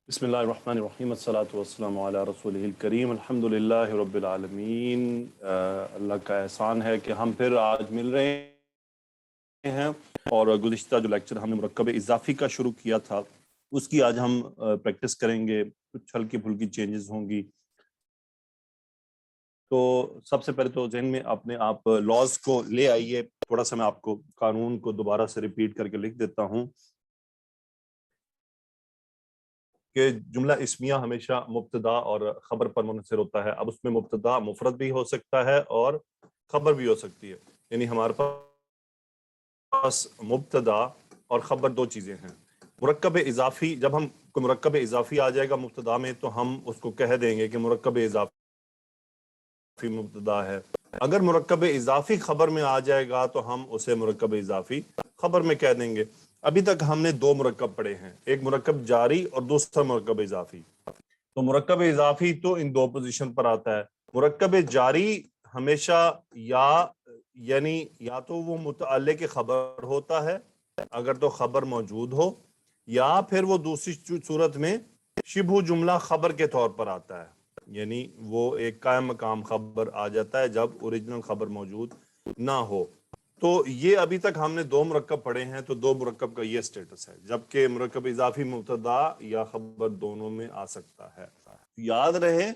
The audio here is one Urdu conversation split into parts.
بسم اللہ الرحمن الرحیم الصلاۃ والسلام علی رسولہ الکریم الحمد للہ رب العالمین۔ اللہ کا احسان ہے کہ ہم پھر آج مل رہے ہیں، اور گزشتہ جو لیکچر ہم نے مرکب اضافی کا شروع کیا تھا اس کی آج ہم پریکٹس کریں گے، کچھ ہلکی پھلکی چینجز ہوں گی۔ تو سب سے پہلے تو ذہن میں اپنے آپ لاز کو لے آئیے، تھوڑا سا میں آپ کو قانون کو دوبارہ سے ریپیٹ کر کے لکھ دیتا ہوں کہ جملہ اسمیہ ہمیشہ مبتدا اور خبر پر منحصر ہوتا ہے۔ اب اس میں مبتدا مفرد بھی ہو سکتا ہے اور خبر بھی ہو سکتی ہے، یعنی ہمارے پاس مبتدا اور خبر دو چیزیں ہیں۔ مرکب اضافی، جب ہم کوئی مرکب اضافی آ جائے گا مبتدا میں تو ہم اس کو کہہ دیں گے کہ مرکب اضافی مبتدا ہے۔ اگر مرکب اضافی خبر میں آ جائے گا تو ہم اسے مرکب اضافی خبر میں کہہ دیں گے۔ ابھی تک ہم نے دو مرکب پڑھے ہیں، ایک مرکب جاری اور دوسرا مرکب اضافی۔ تو مرکب اضافی تو ان دو پوزیشن پر آتا ہے۔ مرکب جاری ہمیشہ یعنی یا تو وہ متعلق خبر ہوتا ہے اگر تو خبر موجود ہو، یا پھر وہ دوسری صورت میں شبہ جملہ خبر کے طور پر آتا ہے، یعنی وہ ایک قائم مقام خبر آ جاتا ہے جب اوریجنل خبر موجود نہ ہو۔ تو یہ ابھی تک ہم نے دو مرکب پڑھے ہیں، تو دو مرکب کا یہ سٹیٹس ہے، جبکہ مرکب اضافی مبتدا یا خبر دونوں میں آ سکتا ہے۔ یاد رہے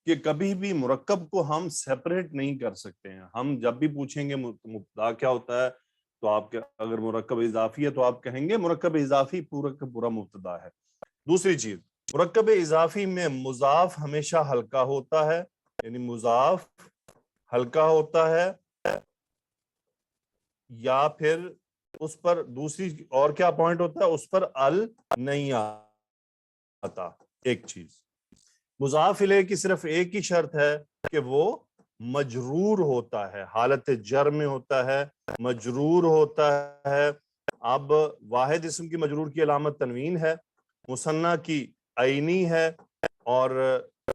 کہ کبھی بھی مرکب کو ہم سیپریٹ نہیں کر سکتے ہیں۔ ہم جب بھی پوچھیں گے مبتدا کیا ہوتا ہے تو آپ اگر مرکب اضافی ہے تو آپ کہیں گے مرکب اضافی پورا کا پورا مبتدا ہے۔ دوسری چیز، مرکب اضافی میں مضاف ہمیشہ ہلکا ہوتا ہے، یعنی مضاف ہلکا ہوتا ہے، یا پھر اس پر دوسری اور کیا پوائنٹ ہوتا ہے، اس پر ال نہیں آتا۔ ایک چیز مضاف الیہ کی صرف ایک ہی شرط ہے کہ وہ مجرور ہوتا ہے، حالت جر میں ہوتا ہے، مجرور ہوتا ہے۔ اب واحد اسم کی مجرور کی علامت تنوین ہے، مثنیٰ کی عینی ہے، اور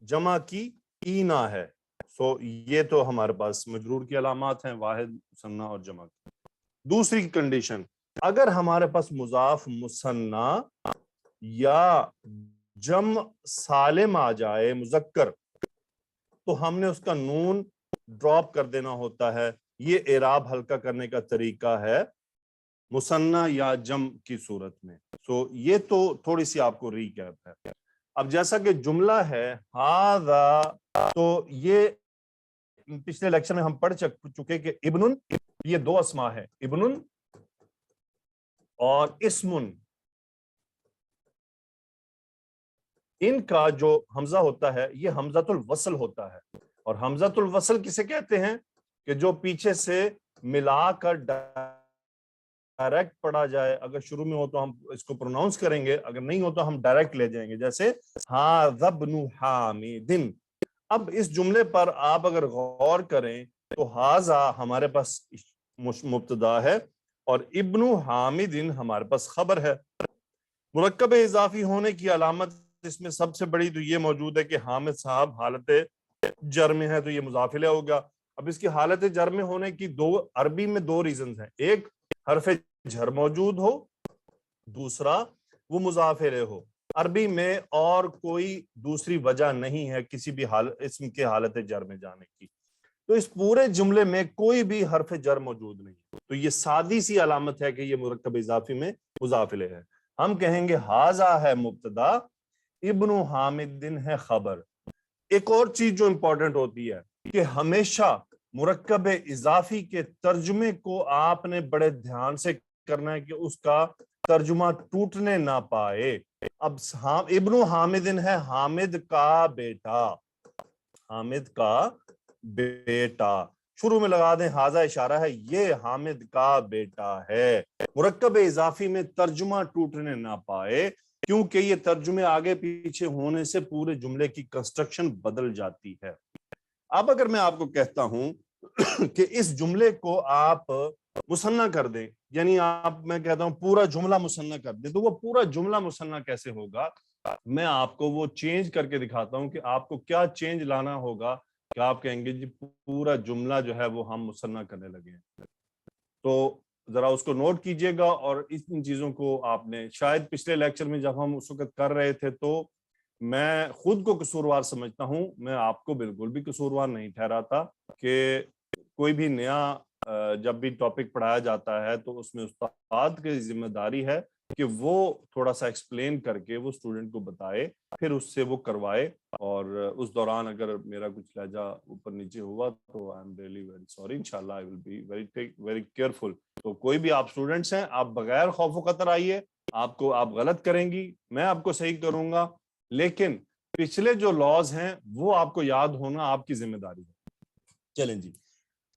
جمع کی اینا ہے۔ سو یہ تو ہمارے پاس مجرور کی علامات ہیں، واحد، مثنیٰ اور جمع کی۔ دوسری کنڈیشن، اگر ہمارے پاس مضاف مثنیٰ یا جمع سالم آ جائے مذکر تو ہم نے اس کا نون ڈراپ کر دینا ہوتا ہے۔ یہ اعراب ہلکا کرنے کا طریقہ ہے مثنیٰ یا جمع کی صورت میں۔ سو یہ تو تھوڑی سی آپ کو ریکیپ ہے۔ اب جیسا کہ جملہ ہے ہذا، تو یہ پچھلے لیکچر میں ہم پڑھ چکے کہ ابن، یہ دو اسما ہے، ابن اور اسمن، ان کا جو حمزہ ہوتا ہے یہ حمزۃ الوصل ہوتا ہے۔ اور حمزۃ الوصل کسے کہتے ہیں کہ جو پیچھے سے ملا کر ڈائریکٹ پڑھا جائے، اگر شروع میں ہو تو ہم اس کو پروناؤنس کریں گے، اگر نہیں ہو تو ہم ڈائریکٹ لے جائیں گے، جیسے ھذا ابن حامد۔ اب اس جملے پر آپ اگر غور کریں تو ھذا ہمارے پاس مبتدا ہے اور ابن حامد ہمارے پاس خبر ہے۔ مرکب اضافی ہونے کی علامت اس میں سب سے بڑی تو یہ موجود ہے کہ حامد صاحب حالت جر میں ہے، تو یہ مضاف الیہ ہوگا۔ اب اس کی حالت جر میں ہونے کی عربی میں دو ریزنز ہیں، ایک حرف جر موجود ہو، دوسرا وہ مضاف الیہ ہو۔ عربی میں اور کوئی دوسری وجہ نہیں ہے کسی بھی اسم کے حالت جر میں جانے کی، تو اس پورے جملے میں کوئی بھی حرف جر موجود نہیں، تو یہ سادی سی علامت ہے کہ یہ مرکب اضافی میں مضاف الیہ ہے۔ ہم کہیں گے ھذا ہے مبتدا، ابن حامد ہے خبر۔ ایک اور چیز جو امپورٹنٹ ہوتی ہے کہ ہمیشہ مرکب اضافی کے ترجمے کو آپ نے بڑے دھیان سے کرنا ہے کہ اس کا ترجمہ ٹوٹنے نہ پائے۔ اب ابن حامد ہے حامد کا بیٹا، حامد کا بیٹا، شروع میں لگا دیں ھذا اشارہ ہے، یہ حامد کا بیٹا ہے۔ مرکب اضافی میں ترجمہ ٹوٹنے نہ پائے، کیونکہ یہ ترجمے آگے پیچھے ہونے سے پورے جملے کی کنسٹرکشن بدل جاتی ہے۔ اب اگر میں آپ کو کہتا ہوں کہ اس جملے کو آپ مثنیٰ کر دیں، یعنی میں کہتا ہوں پورا جملہ مثنیٰ کر دیں، تو وہ پورا جملہ مثنیٰ کیسے ہوگا؟ میں آپ کو وہ چینج کر کے دکھاتا ہوں کہ آپ کو کیا چینج لانا ہوگا کہ آپ کہیں گے جی پورا جملہ جو ہے وہ ہم مثنیٰ کرنے لگے ہیں۔ تو ذرا اس کو نوٹ کیجئے گا، اور ان چیزوں کو آپ نے شاید پچھلے لیکچر میں جب ہم اس وقت کر رہے تھے تو میں خود کو قصوروار سمجھتا ہوں، میں آپ کو بالکل بھی قصوروار نہیں ٹھہراتا کہ کوئی بھی نیا جب بھی ٹاپک پڑھایا جاتا ہے تو اس میں استاد کی ذمہ داری ہے کہ وہ تھوڑا سا ایکسپلین کر کے وہ اسٹوڈنٹ کو بتائے، پھر اس سے وہ کروائے، اور اس دوران اگر میرا کچھ لہجہ اوپر نیچے ہوا تو I am really very sorry, انشاءاللہ آئی ول بی ویری کیئرفل۔ تو کوئی بھی آپ اسٹوڈنٹس ہیں، آپ بغیر خوف و خطر آئیے، آپ غلط کریں گی، میں آپ کو صحیح کروں گا، لیکن پچھلے جو لاز ہیں وہ آپ کو یاد ہونا آپ کی ذمہ داری ہے۔ چلیں جی،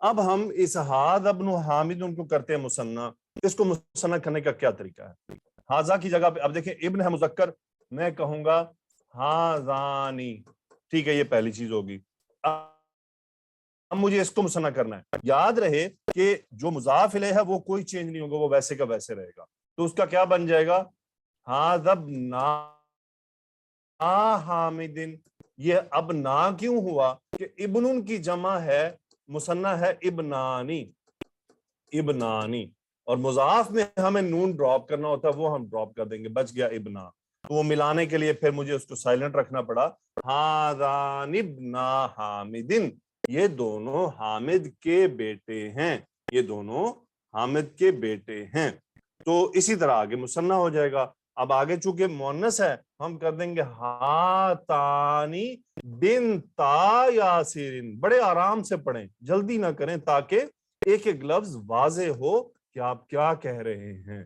اب ہم اسحاد ابن حامد ان کو کرتے ہیں مثنیٰ، اس کو مثنیٰ کرنے کا کیا طریقہ ہے؟ ہاذا کی جگہ پہ اب دیکھیں ابن ہے مذکر، میں کہوں گا ہاذانی، ٹھیک ہے، یہ پہلی چیز ہوگی۔ اب مجھے اس کو مثنیٰ کرنا ہے، یاد رہے کہ جو مضاف الیہ ہے وہ کوئی چینج نہیں ہوگا، وہ ویسے کا ویسے رہے گا، تو اس کا کیا بن جائے گا؟ ہاذا ابن حامدن۔ یہ اب نا کیوں ہوا کہ ابن کی جمع ہے، مثنیٰ ہے ابنانی، ابنانی، اور مضاف میں ہمیں نون ڈراپ کرنا ہوتا ہے، وہ ہم ڈراپ کر دیں گے، بچ گیا ابنا، تو وہ ملانے کے لیے پھر مجھے اس کو سائلنٹ رکھنا پڑا، ہاذان ابن حامدن، یہ دونوں حامد کے بیٹے ہیں، یہ دونوں حامد کے بیٹے ہیں۔ تو اسی طرح آگے مثنیٰ ہو جائے گا۔ اب آگے چونکہ مؤنث ہے ہم کر دیں گے ہاتانی بنتا یاسرین، بڑے آرام سے پڑھیں، جلدی نہ کریں تاکہ ایک ایک لفظ واضح ہو کہ آپ کیا کہہ رہے ہیں۔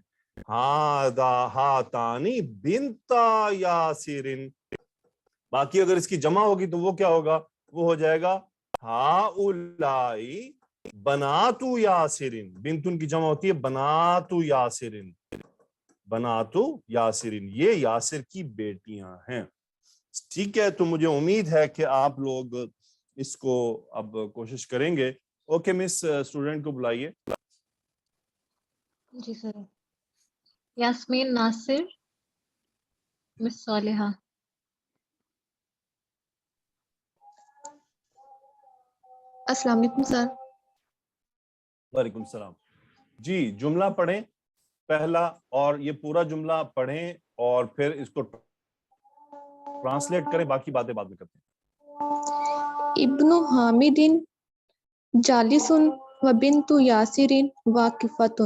ہاتانی بنتا یاسرین، باقی اگر اس کی جمع ہوگی تو وہ کیا ہوگا؟ وہ ہو جائے گا ہاؤلائی بناتو یاسرین، بنتن کی جمع ہوتی ہے بناتو یاسرین، بناتو یاسرین، یہ یاسر کی بیٹیاں ہیں۔ ٹھیک ہے، تو مجھے امید ہے کہ آپ لوگ اس کو اب کوشش کریں گے۔ اوکے مس، اسٹوڈنٹ کو بلائیے۔ جی سر، یاسمین ناصر، مس صالحہ۔ السلام علیکم سر۔ وعلیکم السلام۔ جی جملہ پڑھیں پہلا، اور یہ پورا جملہ پڑھیں اور پھر اس کو ٹرانسلیٹ کریں، باقی باتیں بعد میں کرتے ہیں۔ ابن حامد جالس و بنت یاسر واقفۃ،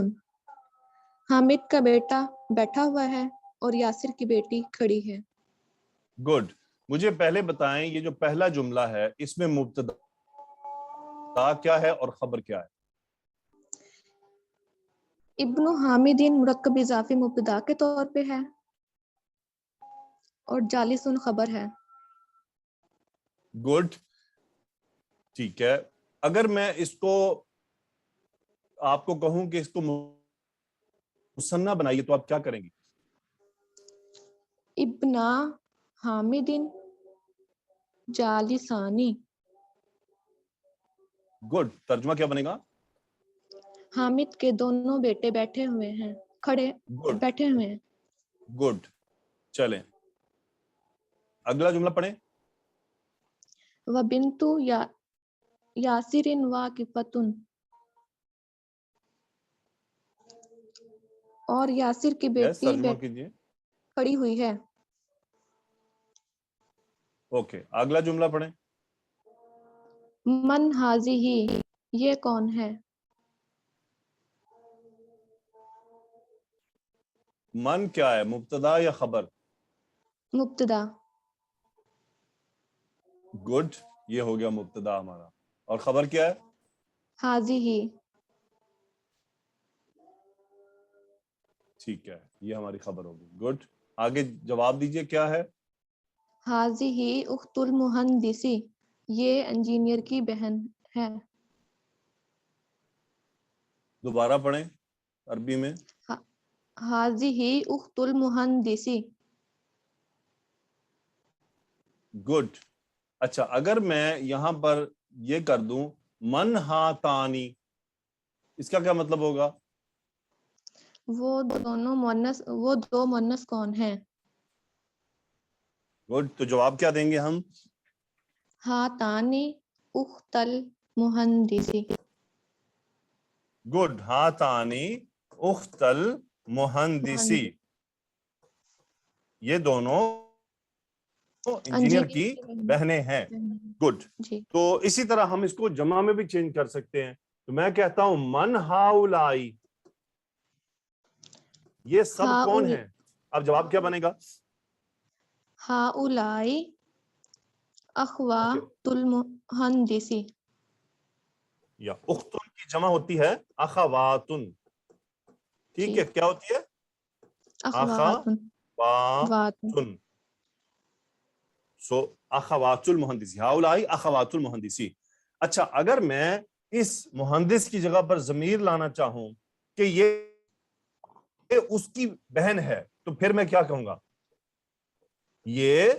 حامد کا بیٹا بیٹھا ہوا ہے اور یاسر کی بیٹی کھڑی ہے۔ گڈ، مجھے پہلے بتائیں یہ جو پہلا جملہ ہے اس میں مبتدا کیا ہے اور خبر کیا ہے؟ ابن حامد مرکب اضافی مبتدا کے طور پہ ہے اور جالسن خبر ہے۔ گڈ، ٹھیک ہے۔ اگر میں اس کو آپ کو کہوں کہ اس کو مثنیٰ بنائیے تو آپ کیا کریں گی؟ ابن حامد جالسانی۔ گڈ، ترجمہ کیا بنے گا؟ حامد کے دونوں بیٹے بیٹھے ہوئے ہیں، کھڑے بیٹھے ہوئے ہیں۔ گڈ، چلیں اگلا جملہ پڑھیں۔ وبنت یاسر واقفۃ، اور یاسر کی بیٹی ترجمہ کیجیے۔ کھڑی ہوئی ہے۔ اوکے، اگلا جملہ پڑھیں۔ من ہاذہ، یہ کون ہے؟ من کیا ہے، مبتدا یا خبر؟ مبتدا۔ گڈ، یہ ہو گیا مبتدا ہمارا، اور خبر کیا ہے؟ ہاذہ۔ ٹھیک ہے، یہ ہماری خبر ہوگی۔ گڈ، آگے جواب دیجئے کیا ہے؟ ہاذہ اخت المہندس، یہ انجینئر کی بہن ہے۔ دوبارہ پڑھیں عربی میں۔ ہاذہ اخت المہندس۔ گڈ، اچھا اگر میں یہاں پر یہ کر دوں من ہاتانی، اس کا کیا مطلب ہوگا؟ وہ دو مؤنث کون ہیں؟ گڈ، تو جواب کیا دیں گے ہم؟ ہاتانی اخت المہندس۔ گڈ، ہاتانی اخت المہندسی، یہ دونوں انجینئر کی بہنیں ہیں. گڈ. جی تو اسی طرح ہم اس کو جمع میں بھی چینج کر سکتے ہیں. تو میں کہتا ہوں من ہاؤلائی, یہ سب کون ہیں؟ اب جواب کیا بنے گا؟ ہاؤلائی اخوات المہندسی. یا اختن کی جمع ہوتی ہے اخواتن. ٹھیک ہے, کیا ہوتی ہے؟ اخواتن. اخواتن. سو اخوات المہندسی, ہاؤلائی اخوات المہندسی. اچھا, اگر میں اس مہندس کی جگہ پر ضمیر لانا چاہوں کہ یہ اس کی بہن ہے, تو پھر میں کیا کہوں گا؟ یہ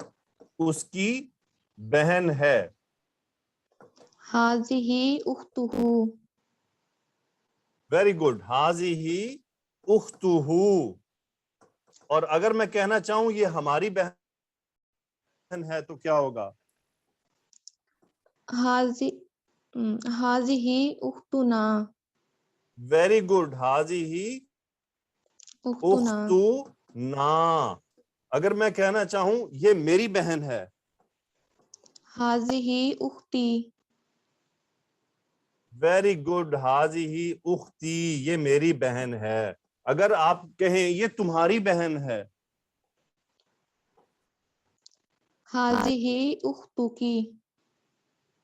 اس کی بہن ہے. ہاذہ اختہ. ویری گڈ, ہاذہ اختہ. اور اگر میں کہنا چاہوں یہ ہماری بہن ہے تو کیا ہوگا؟ ہاذہ اختنا. ویری گڈ, ہاذہ اختنا. اختنا. اگر میں کہنا چاہوں یہ میری بہن ہے؟ ہاذہ اختی. ویری گڈ, ہاذہ اختی, یہ میری بہن ہے. اگر آپ کہیں یہ تمہاری بہن ہے؟ ہاذہ اختکی.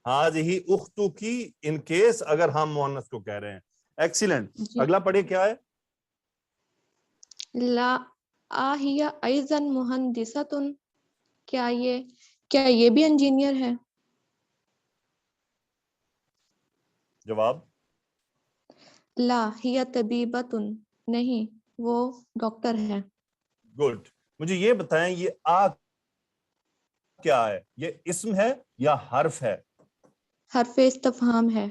ہاذہ اختکی, ان کیس اگر ہم مؤنث کو کہہ رہے ہیں. ایکسیلنٹ. جی. اگلا پڑھیے کیا ہے؟ لا آہی ایضا مہندسۃ. کیا یہ بھی انجینئر ہے؟ جواب لا ہی طبیبۃ. نہیں, وہ ڈاکٹر ہے. گڈ. مجھے یہ بتائیں یہ آ کیا ہے؟ یہ اسم ہے یا حرف ہے؟ حرف استفہام ہے.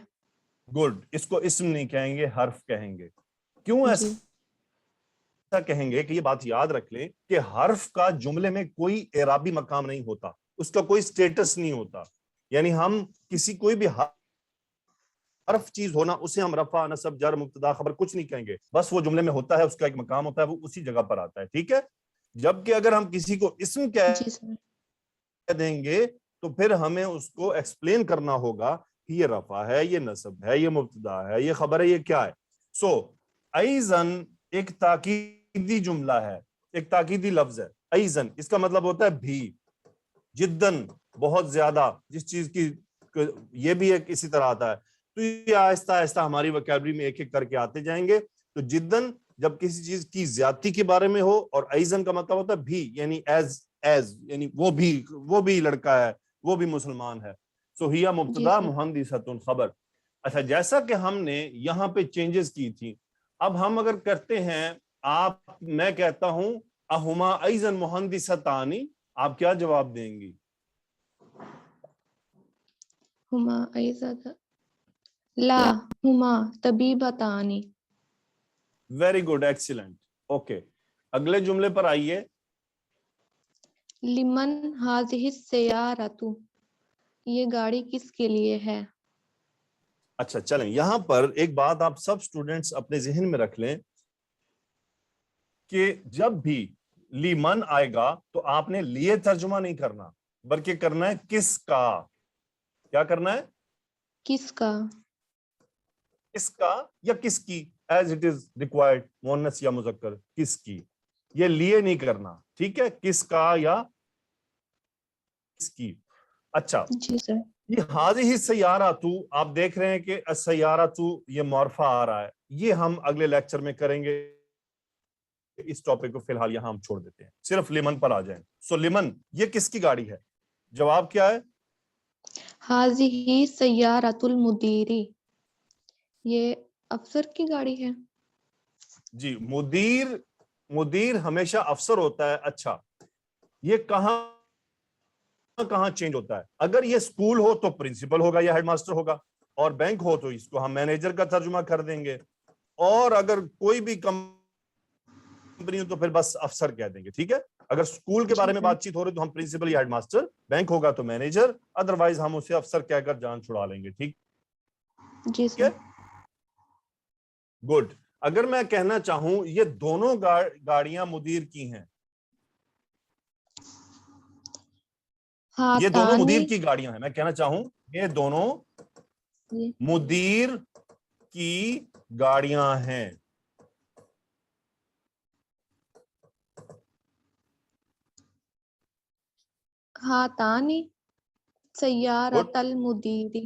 گڈ. اس کو اسم نہیں کہیں گے, حرف کہیں گے. کیوں جی ایسا کہیں گے کہ یہ بات یاد رکھ لیں کہ حرف کا جملے میں کوئی اعرابی مقام نہیں ہوتا, اس کا کوئی سٹیٹس نہیں ہوتا. یعنی ہم کسی کوئی بھی حرف چیز ہونا اسے ہم رفع, نصب, جر, مبتدا, خبر کچھ نہیں کہیں گے, بس وہ جملے میں ہوتا ہے, اس کا ایک مقام ہوتا ہے, وہ اسی جگہ پر آتا ہے. ٹھیک ہے. جبکہ اگر ہم کسی کو اسم جی سر. کہہ دیں گے تو پھر ہمیں اس کو ایکسپلین کرنا ہوگا کہ یہ رفع ہے, یہ نصب ہے, یہ مبتدا ہے, یہ خبر ہے, یہ کیا ہے. سو ایزن ایک تاکیدی جملہ ہے, ایک تاکیدی لفظ ہے. ایزن اس کا مطلب ہوتا ہے بھی, جدن بہت زیادہ, جس چیز کی, یہ بھی ایک اسی طرح آتا ہے. تو یہ آہستہ آہستہ ہماری وکیبلری میں ایک ایک کر کے آتے جائیں گے. تو جدن جب کسی چیز کی زیادتی کے بارے میں ہو, اور ایزن کا مطلب ہوتا ہے بھی, یعنی ایز یعنی وہ بھی لڑکا ہے, وہ بھی مسلمان ہے. سو ہیا مبتدا مہندسۃ خبر. اچھا, جیسا کہ ہم نے یہاں پہ چینجز کی تھی, اب ہم اگر کرتے ہیں, میں کہتا ہوں اہما ایزن مہندستانی, آپ کیا جواب دیں گی؟ ہما ایزا لا ہما طبیبتانی. Very good, excellent. اوکے, اگلے جملے پر آئیے. لمن ہذہ السیارۃ. یہ گاڑی کس کے لیے ہے؟ اچھا چلیں, یہاں پر ایک بات آپ سب اسٹوڈنٹس اپنے ذہن میں رکھ لیں کہ جب بھی لیمن آئے گا تو آپ نے لیے ترجمہ نہیں کرنا, بلکہ کرنا ہے کس کا. کیا کرنا ہے؟ کس کا. کس کا یا کس کی, ایز اٹ از ریکوائرڈ, مؤنث یا مذکر, کس کی. یہ لیے نہیں کرنا. ٹھیک ہے, کس کا یا کس کی. اچھا, جی سر. یہ ہذہ سیارۃ, آپ دیکھ رہے ہیں کہ السیارۃ یہ مورفہ آ رہا ہے. یہ ہم اگلے لیکچر میں کریں گے. اس ٹاپک کو فی الحال یہاں ہم چھوڑ دیتے ہیں, صرف لیمن پر آ جائیں. سو لیمن یہ کس کی گاڑی ہے؟ جواب کیا ہے؟ ہذہ سیارۃ المدیر. یہ افسر کی گاڑی ہے. جی, مدیر ہمیشہ افسر ہوتا ہے. اچھا, یہ کہاں چینج ہوتا ہے؟ اگر یہ اسکول ہو تو پرنسپل ہوگا یا ہیڈ ماسٹر ہوگا, اور بینک ہو تو اس کو ہم مینیجر کا ترجمہ کر دیں گے, اور اگر کوئی بھی کمپنی ہو تو پھر بس افسر کہہ دیں گے. ٹھیک ہے, اگر اسکول کے بارے میں بات چیت ہو رہی تو ہم پرنسپل یا ہیڈ ماسٹر, بینک ہوگا تو مینیجر, ادروائز ہم اسے افسر کہہ کر جان چھڑا لیں گے. ٹھیک جی ہے, سر. گڈ. اگر میں کہنا چاہوں یہ دونوں گاڑیاں مدیر کی ہیں, یہ دونوں مدیر ہاتانی کی گاڑیاں ہیں. میں کہنا چاہوں یہ دونوں مدیر کی گاڑیاں ہیں. ہاتانی سیارۃ المدیری.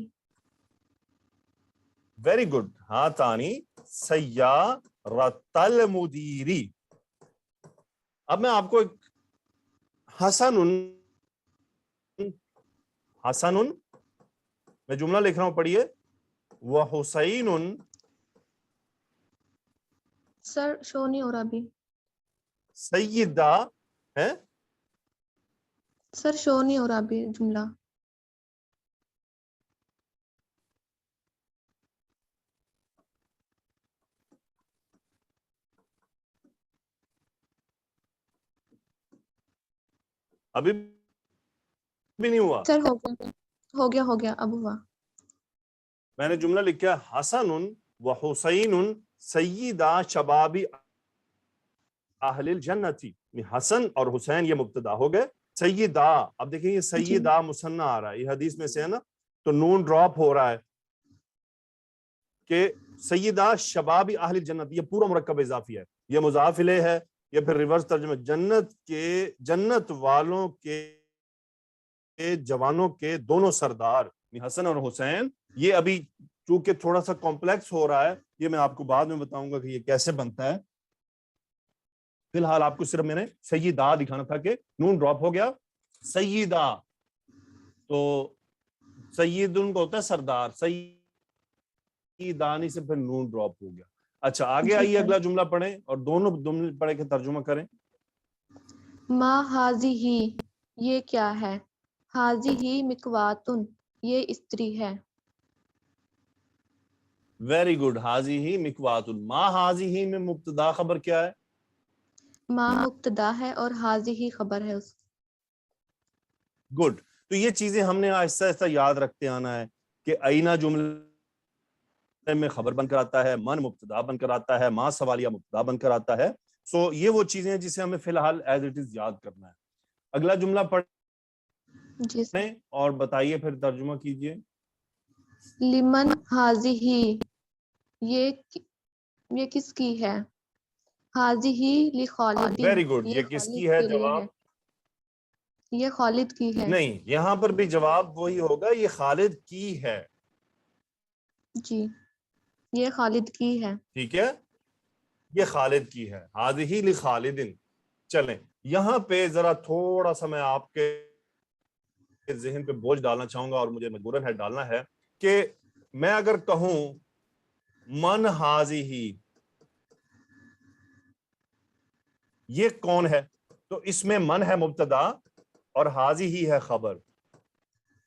Very good. ہاتانی سیارۃ المدیری. اب میں آپ کو ایک حسن میں جملہ لکھ رہا ہوں, پڑھیے. وحسین. سر شو نہیں ہو رہا ابھی. سیدہ ہے. سر شو نہیں ہو رہا ابھی جملہ. ابھی بھی نہیں ہوا. سر ہو گیا اب ہوا. میں نے جملہ لکھا حسن و حسین سیدہ شباب اہل الجنت. حسن اور حسین یہ مبتدا ہو گئے. سیدہ, اب دیکھیں یہ سیدہ مثنیٰ آ رہا ہے, یہ حدیث میں سے ہے نا, تو نون ڈراپ ہو رہا ہے کہ سیدہ شباب اہل الجنت. یہ پورا مرکب اضافی ہے, یہ مضاف الیہ ہے, یہ پھر ریورس ترجمہ جنت والوں کے جوانوں کے دونوں سردار حسن اور حسین. یہ ابھی چونکہ تھوڑا سا کمپلیکس ہو رہا ہے, یہ میں آپ کو بعد میں بتاؤں گا کہ یہ کیسے بنتا ہے. فی الحال آپ کو صرف میں نے سیدہ دکھانا تھا کہ نون ڈراپ ہو گیا. سیدہ تو سید ان کو ہوتا ہے سردار, سیدانی سے پھر نون ڈراپ ہو گیا. اچھا آگے آئیے, اگلا جملہ پڑھیں اور دونوں جملے پڑھ کے ترجمہ کریں. ما ہاذہ یہ کیا ہے. ہاذہ مکواتن یہ استری ہے. Very good. حاذہ مکوات. ما حاذہ میں مبتدا خبر کیا ہے؟ ما مبتدا ہے اور حاذہ خبر ہے اس. گڈ. تو یہ چیزیں ہم نے آہستہ آہستہ یاد رکھتے آنا ہے کہ اینا جملے میں خبر بن کر آتا ہے, من مبتدا بن کر آتا ہے, ما سوالیہ مبتدا بن کر آتا ہے. سو یہ وہ چیزیں ہیں جسے ہمیں فی الحال ایز اٹ از یاد کرنا ہے. اگلا جملہ پڑھیں اور بتائیے, پھر ترجمہ کیجئے. لمن ہاذہ یہ کس کی ہے. ہاذہ لخالد ویری گڈ. یہ کس خالد کی ہے؟ کے لیے جواب ہے. یہ خالد کی ہے. نہیں, یہاں پر بھی جواب وہی ہوگا, یہ خالد کی ہے. جی یہ خالد کی ہے. ٹھیک ہے, یہ خالد کی ہے. ہذہ لخالد. چلیں یہاں پہ ذرا تھوڑا سا میں آپ کے ذہن پہ بوجھ ڈالنا چاہوں گا, اور مجھے مجبوراً ہے ڈالنا ہے, کہ میں اگر کہوں من ہذہ یہ کون ہے, تو اس میں من ہے مبتدا اور ہذہ ہی ہے خبر.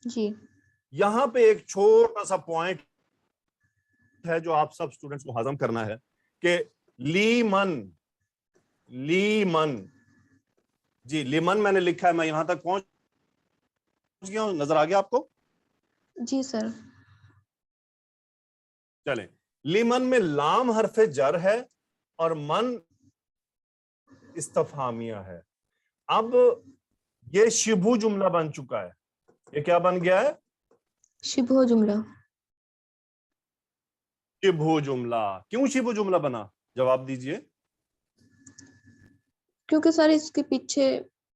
جی یہاں پہ ایک چھوٹا سا پوائنٹ ہے جو آپ سب اسٹوڈنٹس کو ہضم کرنا ہے کہ لیمن جی لیمن میں نے لکھا ہے, میں یہاں تک پہنچ گیا ہوں, نظر آ گیا آپ کو؟ جی سر. چلیں, لیمن میں لام حرف جر ہے اور من استفہامیہ ہے. اب یہ شبہ جملہ بن چکا ہے. یہ کیا بن گیا ہے؟ شبہ جملہ. شبہ جملہ. کیوں شبہ جملہ بنا؟ جواب دیجئے. کیونکہ سر اس کے پیچھے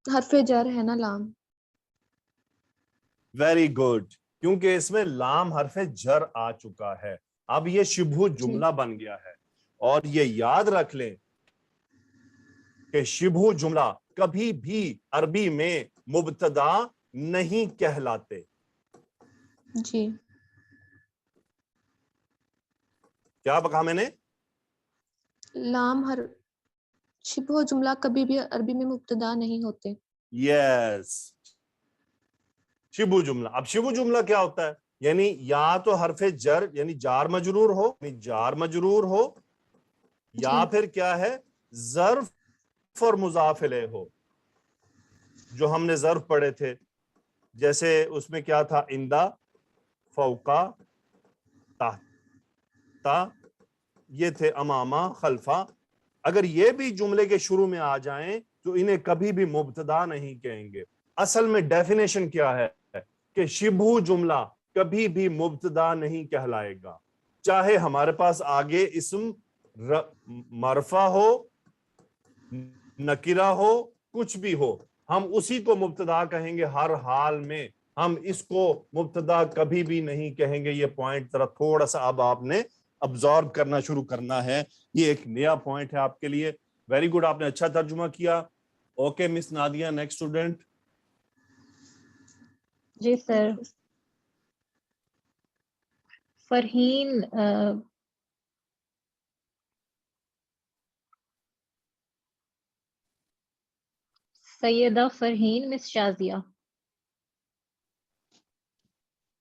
حرف جر ہے نا لام. Very good. کیونکہ اس میں لام حرف جر آ چکا ہے, اب یہ شبہ جملہ بن گیا ہے. اور یہ یاد رکھ لیں کہ شبہ جملہ کبھی بھی عربی میں مبتدا نہیں کہلاتے. جی کیا کہا میں نے؟ لام شبہ جملہ کبھی بھی عربی میں مبتدا نہیں ہوتے. یس, شبہ جملہ. اب شبہ جملہ کیا ہوتا ہے؟ یعنی یا تو حرف جر یعنی جار مجرور ہو, یا پھر کیا ہے ظرف اور مضاف الیہ ہو, جو ہم نے ظرف پڑھے تھے. جیسے اس میں کیا تھا؟ اندا, فوقا, تحتا, یہ تھے امامہ, خلفا. اگر یہ بھی جملے کے شروع میں آ جائیں تو انہیں کبھی بھی مبتدا نہیں کہیں گے. اصل میں ڈیفینیشن کیا ہے کہ شبہ جملہ کبھی بھی مبتدا نہیں کہلائے گا، چاہے ہمارے پاس آگے اسم مرفع ہو، نکرہ ہو، کچھ بھی ہو، ہم اسی کو مبتدا کہیں گے ہر حال میں، ہم اس کو مبتدا کبھی بھی نہیں کہیں گے۔ یہ پوائنٹ ذرا تھوڑا سا اب آپ نے ابزارب کرنا شروع کرنا ہے، یہ ایک نیا پوائنٹ ہے آپ کے لیے۔ ویری گڈ، آپ نے اچھا ترجمہ کیا۔ اوکے مس نادیہ، نیکسٹ اسٹوڈنٹ۔ جی سر، فرحین سیدہ فرحین مس شازیہ۔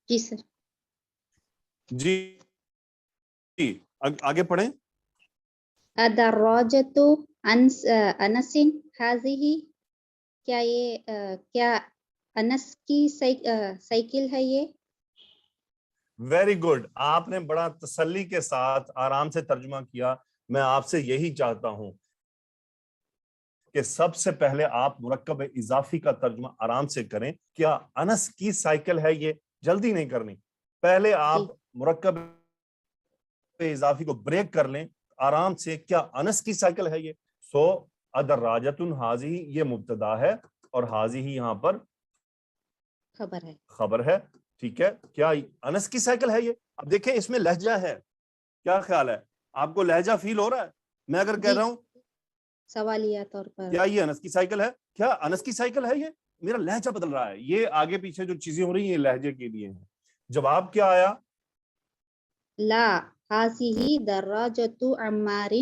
جی سر۔ جی آگے پڑھیں۔ الدراجۃ انس هذه، کیا یہ کیا انس کی سائیکل ہے یہ؟ ویری گڈ، آپ نے بڑا تسلی کے ساتھ آرام سے ترجمہ کیا۔ میں آپ سے یہی چاہتا ہوں کہ سب سے پہلے آپ مرکب اضافی کا ترجمہ آرام سے کریں۔ کیا انس کی سائیکل ہے یہ؟ جلدی نہیں کرنی، پہلے آپ مرکب اضافی کو بریک کر لیں آرام سے۔ کیا انس کی سائیکل ہے یہ؟ سو الدراجۃ ہذہ یہ مبتدا ہے اور ہذہ یہاں پر خبر ہے، ٹھیک ہے۔ کیا انس کی سائیکل ہے یہ؟ اب دیکھیں اس میں لہجہ ہے، کیا خیال ہے آپ کو؟ لہجہ فیل ہو رہا ہے؟ میں اگر کہہ رہا ہوں سوالیہ طور پر کیا یہ انس کی سائیکل ہے، کیا انس کی سائیکل ہے یہ، میرا لہجہ بدل رہا ہے، یہ آگے پیچھے جو چیزیں ہو رہی ہیں یہ لہجے کے لیے ہیں۔ جواب کیا آیا؟ لا هذه دراجۃ عمار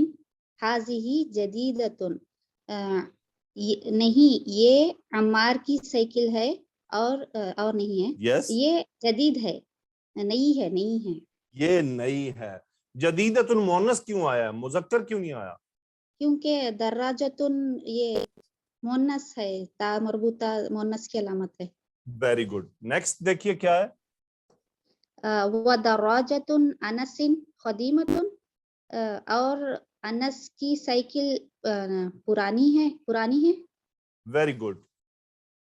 هذه جدیدۃ، نہیں یہ عمار کی سائیکل ہے اور نہیں ہے، یس، یہ جدید ہے، نئی ہے، نئی ہے، یہ نئی ہے۔ جدیدۃ المؤنث کیوں آیا ہے، مذکر کیوں نہیں آیا؟ کیونکہ دراجۃ یہ مؤنث ہے، تا مربوطہ مؤنث کی علامت ہے۔ ویری گڈ، نیکسٹ دیکھیے کیا ہے۔ ودراجۃ انس قدیمۃ، اور انس کی سائیکل پرانی ہے۔ ویری گڈ،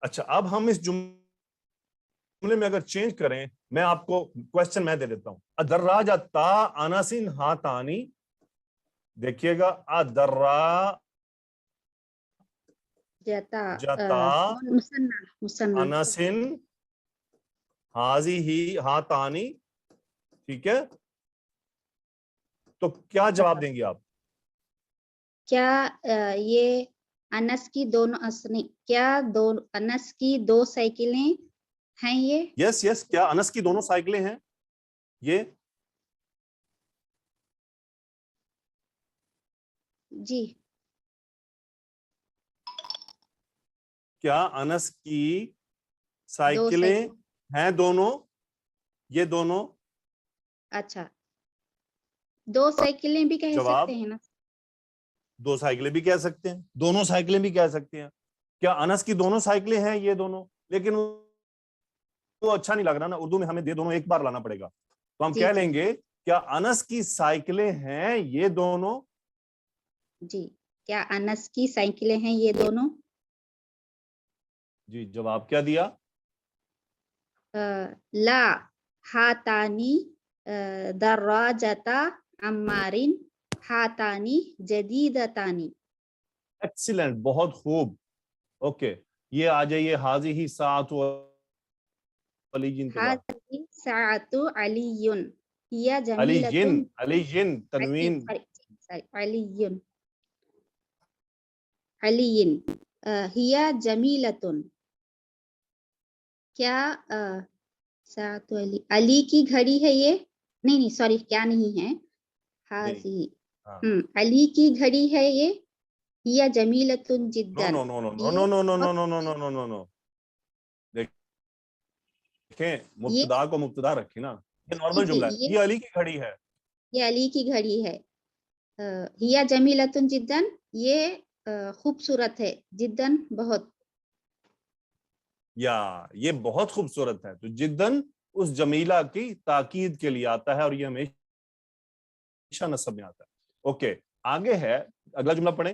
اچھا اب ہم اس جملے میں اگر چینج کریں، میں آپ کو کوشچن میں دے دیتا ہوں۔ الدراجۃ انس ہاتانی، دیکھیے گا، الدراجۃ مصنع انس ہذہ ہاتانی، ٹھیک ہے۔ تو کیا جواب دیں گے آپ؟ کیا یہ انس کی انس کی دو سائیکلیں ہیں یہ؟ یس یس، کیا انس کی دونوں سائیکلیں ہیں یہ؟ جی۔ کیا انس کی سائیکلیں ہیں دونوں؟ یہ دونوں؟ اچھا، دو سائیکلیں بھی کہہ جواب، سکتے ہیں نا؟ دو سائیکلیں بھی کہہ سکتے ہیں، دونوں سائیکلیں بھی کہہ سکتے ہیں۔ کیا انس کی دونوں سائیکلیں ہیں یہ دونوں؟ لیکن وہ اچھا نہیں لگ رہا نا، اردو میں ہمیں دے دونوں ایک بار لانا پڑے گا، تو ہم کہہ لیں گے کیا انس کی سائیکلیں ہیں یہ دونوں؟ جی، کیا انس کی سائیکلیں ہیں یہ دونوں؟ جی، جواب کیا دیا؟ لا ہاتانی دراجتا عمار ہاتانی جدیدتانی۔ ایکسیلنٹ، بہت خوب۔ اوکے، یہ آ جائیے حاضی ساعت علی جن کے بعد، حاضی ساعت علی ہی علی جمیلۃ، جن، علی جن تنوین، علی ہی جمیلۃ، کیا ساعت علی کی گھڑی ہے یہ؟ نہیں سوری، کیا نہیں ہے، حاضی علی کی گھڑی ہے یہ، ہی جمیلۃ جدا۔ نو نو نو نو نو نو نو نو نو نو نو نو نو نو، دیکھیں مبتدا کو مبتدا رکھیں نا، یہ نارمل جملہ ہے، یہ علی کی گھڑی ہے، یہ علی کی گھڑی ہے۔ ہی جمیلۃ جدا، یہ خوبصورت ہے، جدن بہت، یا یہ بہت خوبصورت ہے، تو جدن اس جمیلہ کی تاکید کے لیے آتا ہے اور یہ ہمیشہ نصب میں آتا ہے۔ اوکے، آگے ہے، اگلا جملہ پڑھیں۔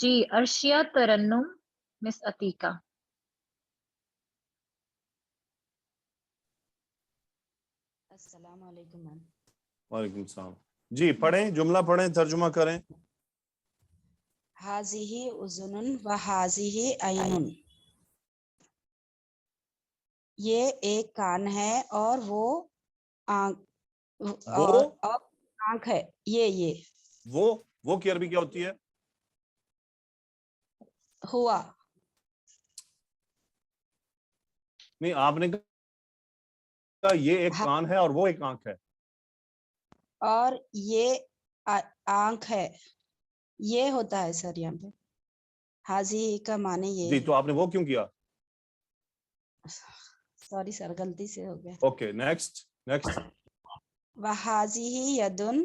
جی ارشیا ترنم مس عتیقہ. السلام علیکم میم. وعلیکم السلام. جی پڑھیں، جملہ پڑھیں، ترجمہ کریں. حاضی اذن و حاضی عین. یہ ایک کان ہے اور وہ آنکھ اور آنکھ ہے. یہ وہ کی عربی کیا ہوتی ہے؟ ہوا. نہیں، آپ نے کہا یہ ایک کان ہے اور وہ ایک آنکھ ہے. اور یہ آنکھ ہے. یہ ہوتا ہے سر یہاں پہ. حاضی کا معنی یہ جی تو آپ نے وہ کیوں کیا؟ سوری سر غلطی سے ہو گیا. Okay next. وحاظی یدن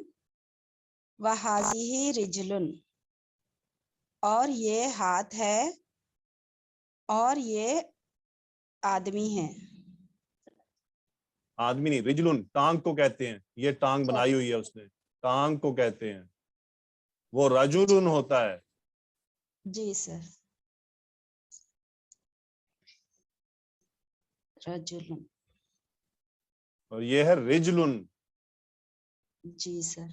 وحاظی رجلن. اور یہ ہاتھ ہے اور یہ آدمی ہے. آدمی نہیں، رجلن ٹانگ کو کہتے ہیں. یہ ٹانگ بنائی ہوئی ہے اس نے، ٹانگ کو کہتے ہیں. وہ رجلن ہوتا ہے. جی سر. رجلن. اور یہ ہے رجلن. جی سر.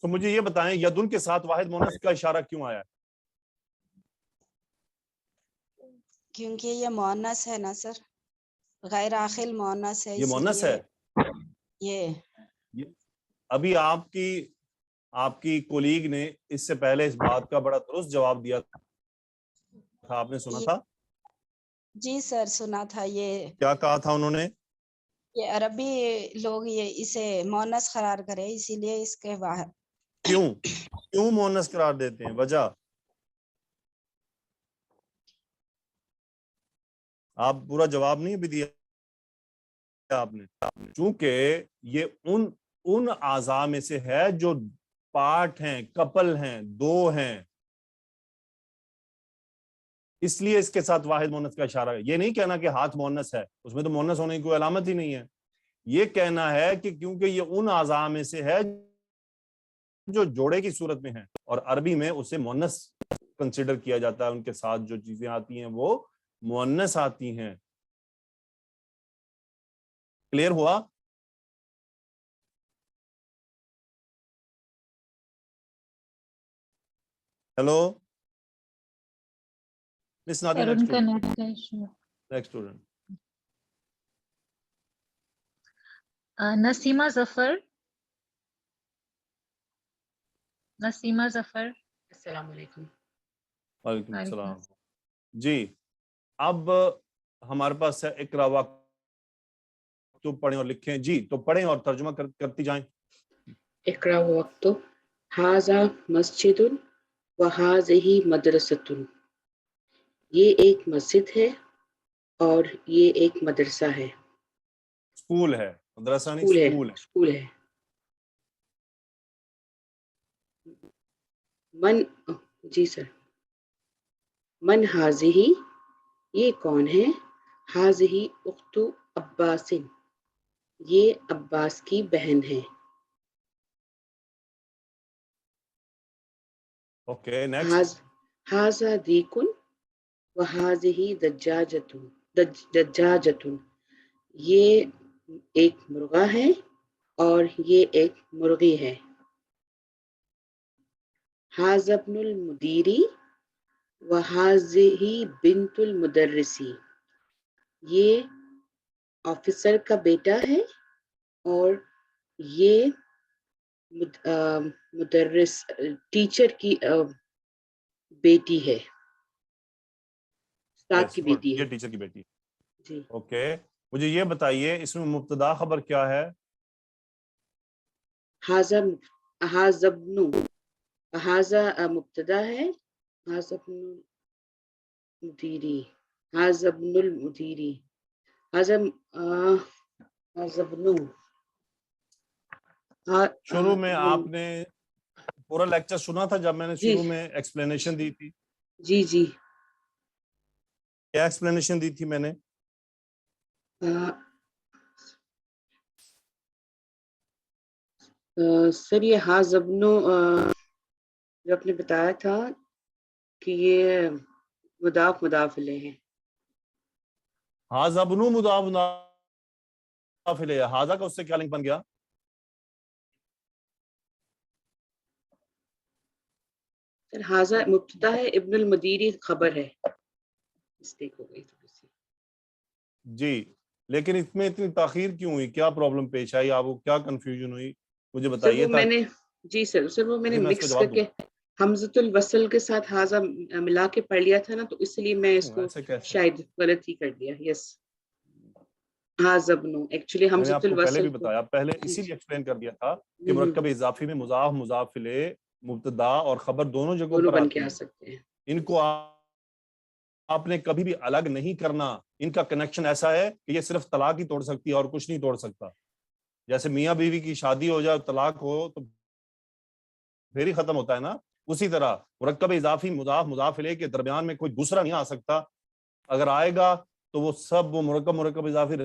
تو مجھے یہ بتائیں یدن کے ساتھ واحد مؤنث کا اشارہ کیوں آیا؟ کیونکہ یہ مؤنث ہے نا سر، غیر عاقل مؤنث ہے. یہ مؤنث ہے. یہ ابھی آپ کی کولیگ نے اس سے پہلے اس بات کا بڑا درست جواب دیا تھا، آپ نے سنا تھا؟ جی سر سنا تھا. یہ کیا کہا تھا انہوں نے؟ یہ عربی لوگ یہ اسے مؤنث قرار کرے، اسی لیے اس کے باہر. کیوں مؤنث قرار دیتے ہیں؟ وجہ آپ پورا جواب نہیں بھی دیا آپ نے. چونکہ یہ ان اعضاء میں سے ہے جو پارٹ ہیں، کپل ہیں، دو ہیں، اس لیے اس کے ساتھ واحد مؤنث کا اشارہ ہے. یہ نہیں کہنا کہ ہاتھ مؤنث ہے، اس میں تو مؤنث ہونے کی کوئی علامت ہی نہیں ہے. یہ کہنا ہے کہ کیونکہ یہ ان اعضاء میں سے ہے جو جوڑے کی صورت میں ہیں، اور عربی میں اسے مؤنث کنسیڈر کیا جاتا ہے. ان کے ساتھ جو چیزیں آتی ہیں وہ مؤنث آتی ہیں. کلیئر ہوا؟ ہیلو. سر ان کا نیٹ کا issue. Next student. Naseema Zafar. Naseema Zafar. السلام علیکم. وعلیکم السلام. جی اب ہمارے پاس ہے اقرا واکتب، پڑھیں اور لکھیں. جی تو پڑھیں اور ترجمہ کرتی جائیں. اقرا واکتب. ھذا مسجد وھذہ مدرسۃ. یہ ایک مسجد ہے اور یہ ایک مدرسہ ہے. اسکول ہے، مدرسہ نہیں، اسکول ہے. اسکول ہے. جی سر. من ھذہ، یہ کون ہے؟ ھذہ اخت عباس، یہ عباس کی بہن ہے. Okay next. ھذا دیک وھذہ دجاجۃ. یہ ایک مرغا ہے اور یہ ایک مرغی ہے. ھذا ابن المدیر وھذہ بنت المدرس. یہ آفیسر کا بیٹا ہے اور یہ مدرس ٹیچر کی بیٹی ہے، استاد کی بیٹی ہے. یہ ٹیچر کی بیٹی. جی. اوکے مجھے یہ بتائیے اس میں مبتدا خبر کیا ہے؟ ھذا ابن، ھذا مبتدا ہے. ھذا ابن المدیری، ھذا ابن المدیری، ھذا ابن. شروع میں آپ نے پورا لیکچر سنا تھا جب میں نے جی شروع میں ایکسپلینیشن دی تھی؟ جی جی. کیا ایکسپلینیشن دی تھی میں نے؟ سر یہ ھذا ابن جو آپ نے بتایا تھا کہ یہ مضاف مضاف الیہ ہیں. ہاذا بنو مضاف مضاف الیہ، ہاذا کا اس سے کیا لنک بن گیا؟ سر ہاذا مبتدا ہے، ابن المدیری خبر ہے. مسٹیک ہو گئی تھوڑی سی. جی لیکن اس میں اتنی تاخیر کیوں ہوئی؟ کیا پرابلم پیش آئی آپ کو؟ کیا کنفیوژن ہوئی مجھے سر بتائیے وہ میں نے جی سر وہ میں نے میں اس کا مکس جواب کر کے حمزۃ الوصل کے ساتھ ہاذا ملا کے پڑھ لیا تھا نا، تو اس لیے میں اس کو ایسے کیسے؟ شاید غلط ہی کر دیا. یس ہاذا ابن، ایکچولی میں نے حمزۃ آپ کو پہلے الوصل بھی کو بتایا، پہلے اسی لیے ایکسپلین کر دیا تھا کہ مرکب اضافی میں مضاف مضاف الیہ مبتدا اور خبر دونوں جگہوں دونوں پر بن کے آتی آ ہیں. سکتے ہیں. ان کو آپ نے کبھی بھی الگ نہیں کرنا. ان کا کنیکشن ایسا ہے کہ یہ صرف طلاق ہی توڑ سکتی ہے اور کچھ نہیں توڑ سکتا. جیسے میاں بیوی کی شادی ہو جائے، طلاق ہو تو پھر ہی ختم ہوتا ہے نا، اسی طرح مرکب اضافی مضاف مضاف الیہ کے درمیان میں کوئی دوسرا نہیں آ سکتا. اگر آئے گا تو وہ سب وہ مرکب اضافی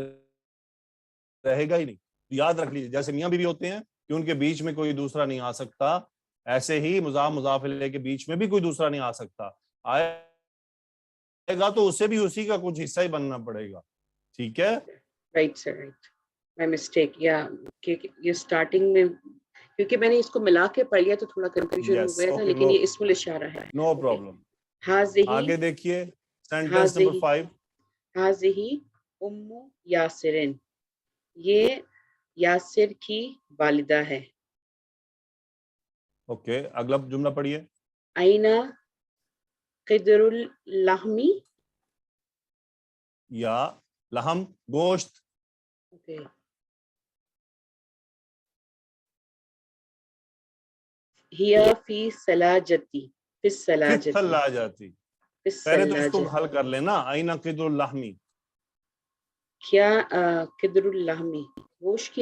رہے گا ہی نہیں. یاد رکھ لیجیے، جیسے میاں بیوی ہوتے ہیں کہ ان کے بیچ میں کوئی دوسرا نہیں آ سکتا، ایسے ہی مضاف مضاف الیہ کے بیچ میں بھی کوئی دوسرا نہیں آ سکتا. آئے گا تو اسے بھی اسی کا کچھ حصہ ہی بننا پڑے گا. ٹھیک ہے، right sir, right. My mistake. یا یہ اسٹارٹنگ میں کیونکہ میں نے اس کو ملا کے پڑھ لیا تو تھوڑا کنفیوژن ہو گیا تھا، لیکن یہ اسم الاشارہ ہے. No problem. ہاذہ آگے دیکھیے سینٹینس نمبر 5. ہاذہ ام یاسرن، یہ یاسر کی والدہ ہے. اوکے اگلا جملہ پڑھیے. اینا قدر اللحمی، یا لحم گوشت. ہیا فی سلاجتی، فی السلاجتی، فل آ جاتی. پہلے تو اس کو حل کر لینا. اینا قدر اللحمی، کیا قدر اللحمی گوشت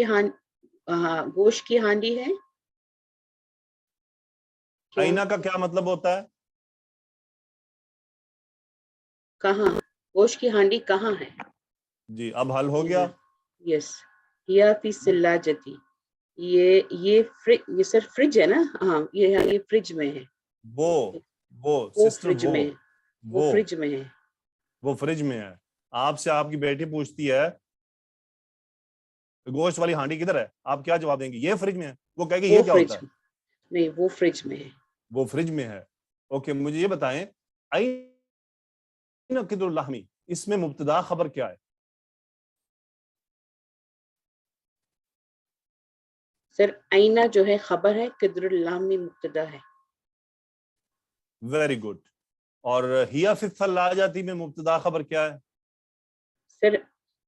کی ہانڈی ہے. اینا کا کیا مطلب ہوتا ہے؟ کہاں، گوشت کی ہانڈی کہاں ہے. جی اب حل ہو گیا. یس ہیا فی سلاجتی، یہ سر فریج ہے نا. ہاں یہ فریج میں ہے. وہ سسٹر فریج میں، وہ فریج میں ہے. وہ فریج میں ہے. آپ سے آپ کی بیٹی پوچھتی ہے گوشت والی ہانڈی کدھر ہے، آپ کیا جواب دیں گے؟ یہ فریج میں ہے. وہ کہے گی یہ کیا ہوتا ہے؟ نہیں وہ فریج میں ہے. وہ فریج میں ہے. اوکے مجھے یہ بتائیں اینا قدر اللحمی، اس میں مبتدا خبر کیا ہے؟ سر اینا جو ہے خبر ہے، قدر اللحمی مبتدا ہے. Very good. اور ہیا فی الثلاجتی میں مبتدا خبر کیا ہے؟ سر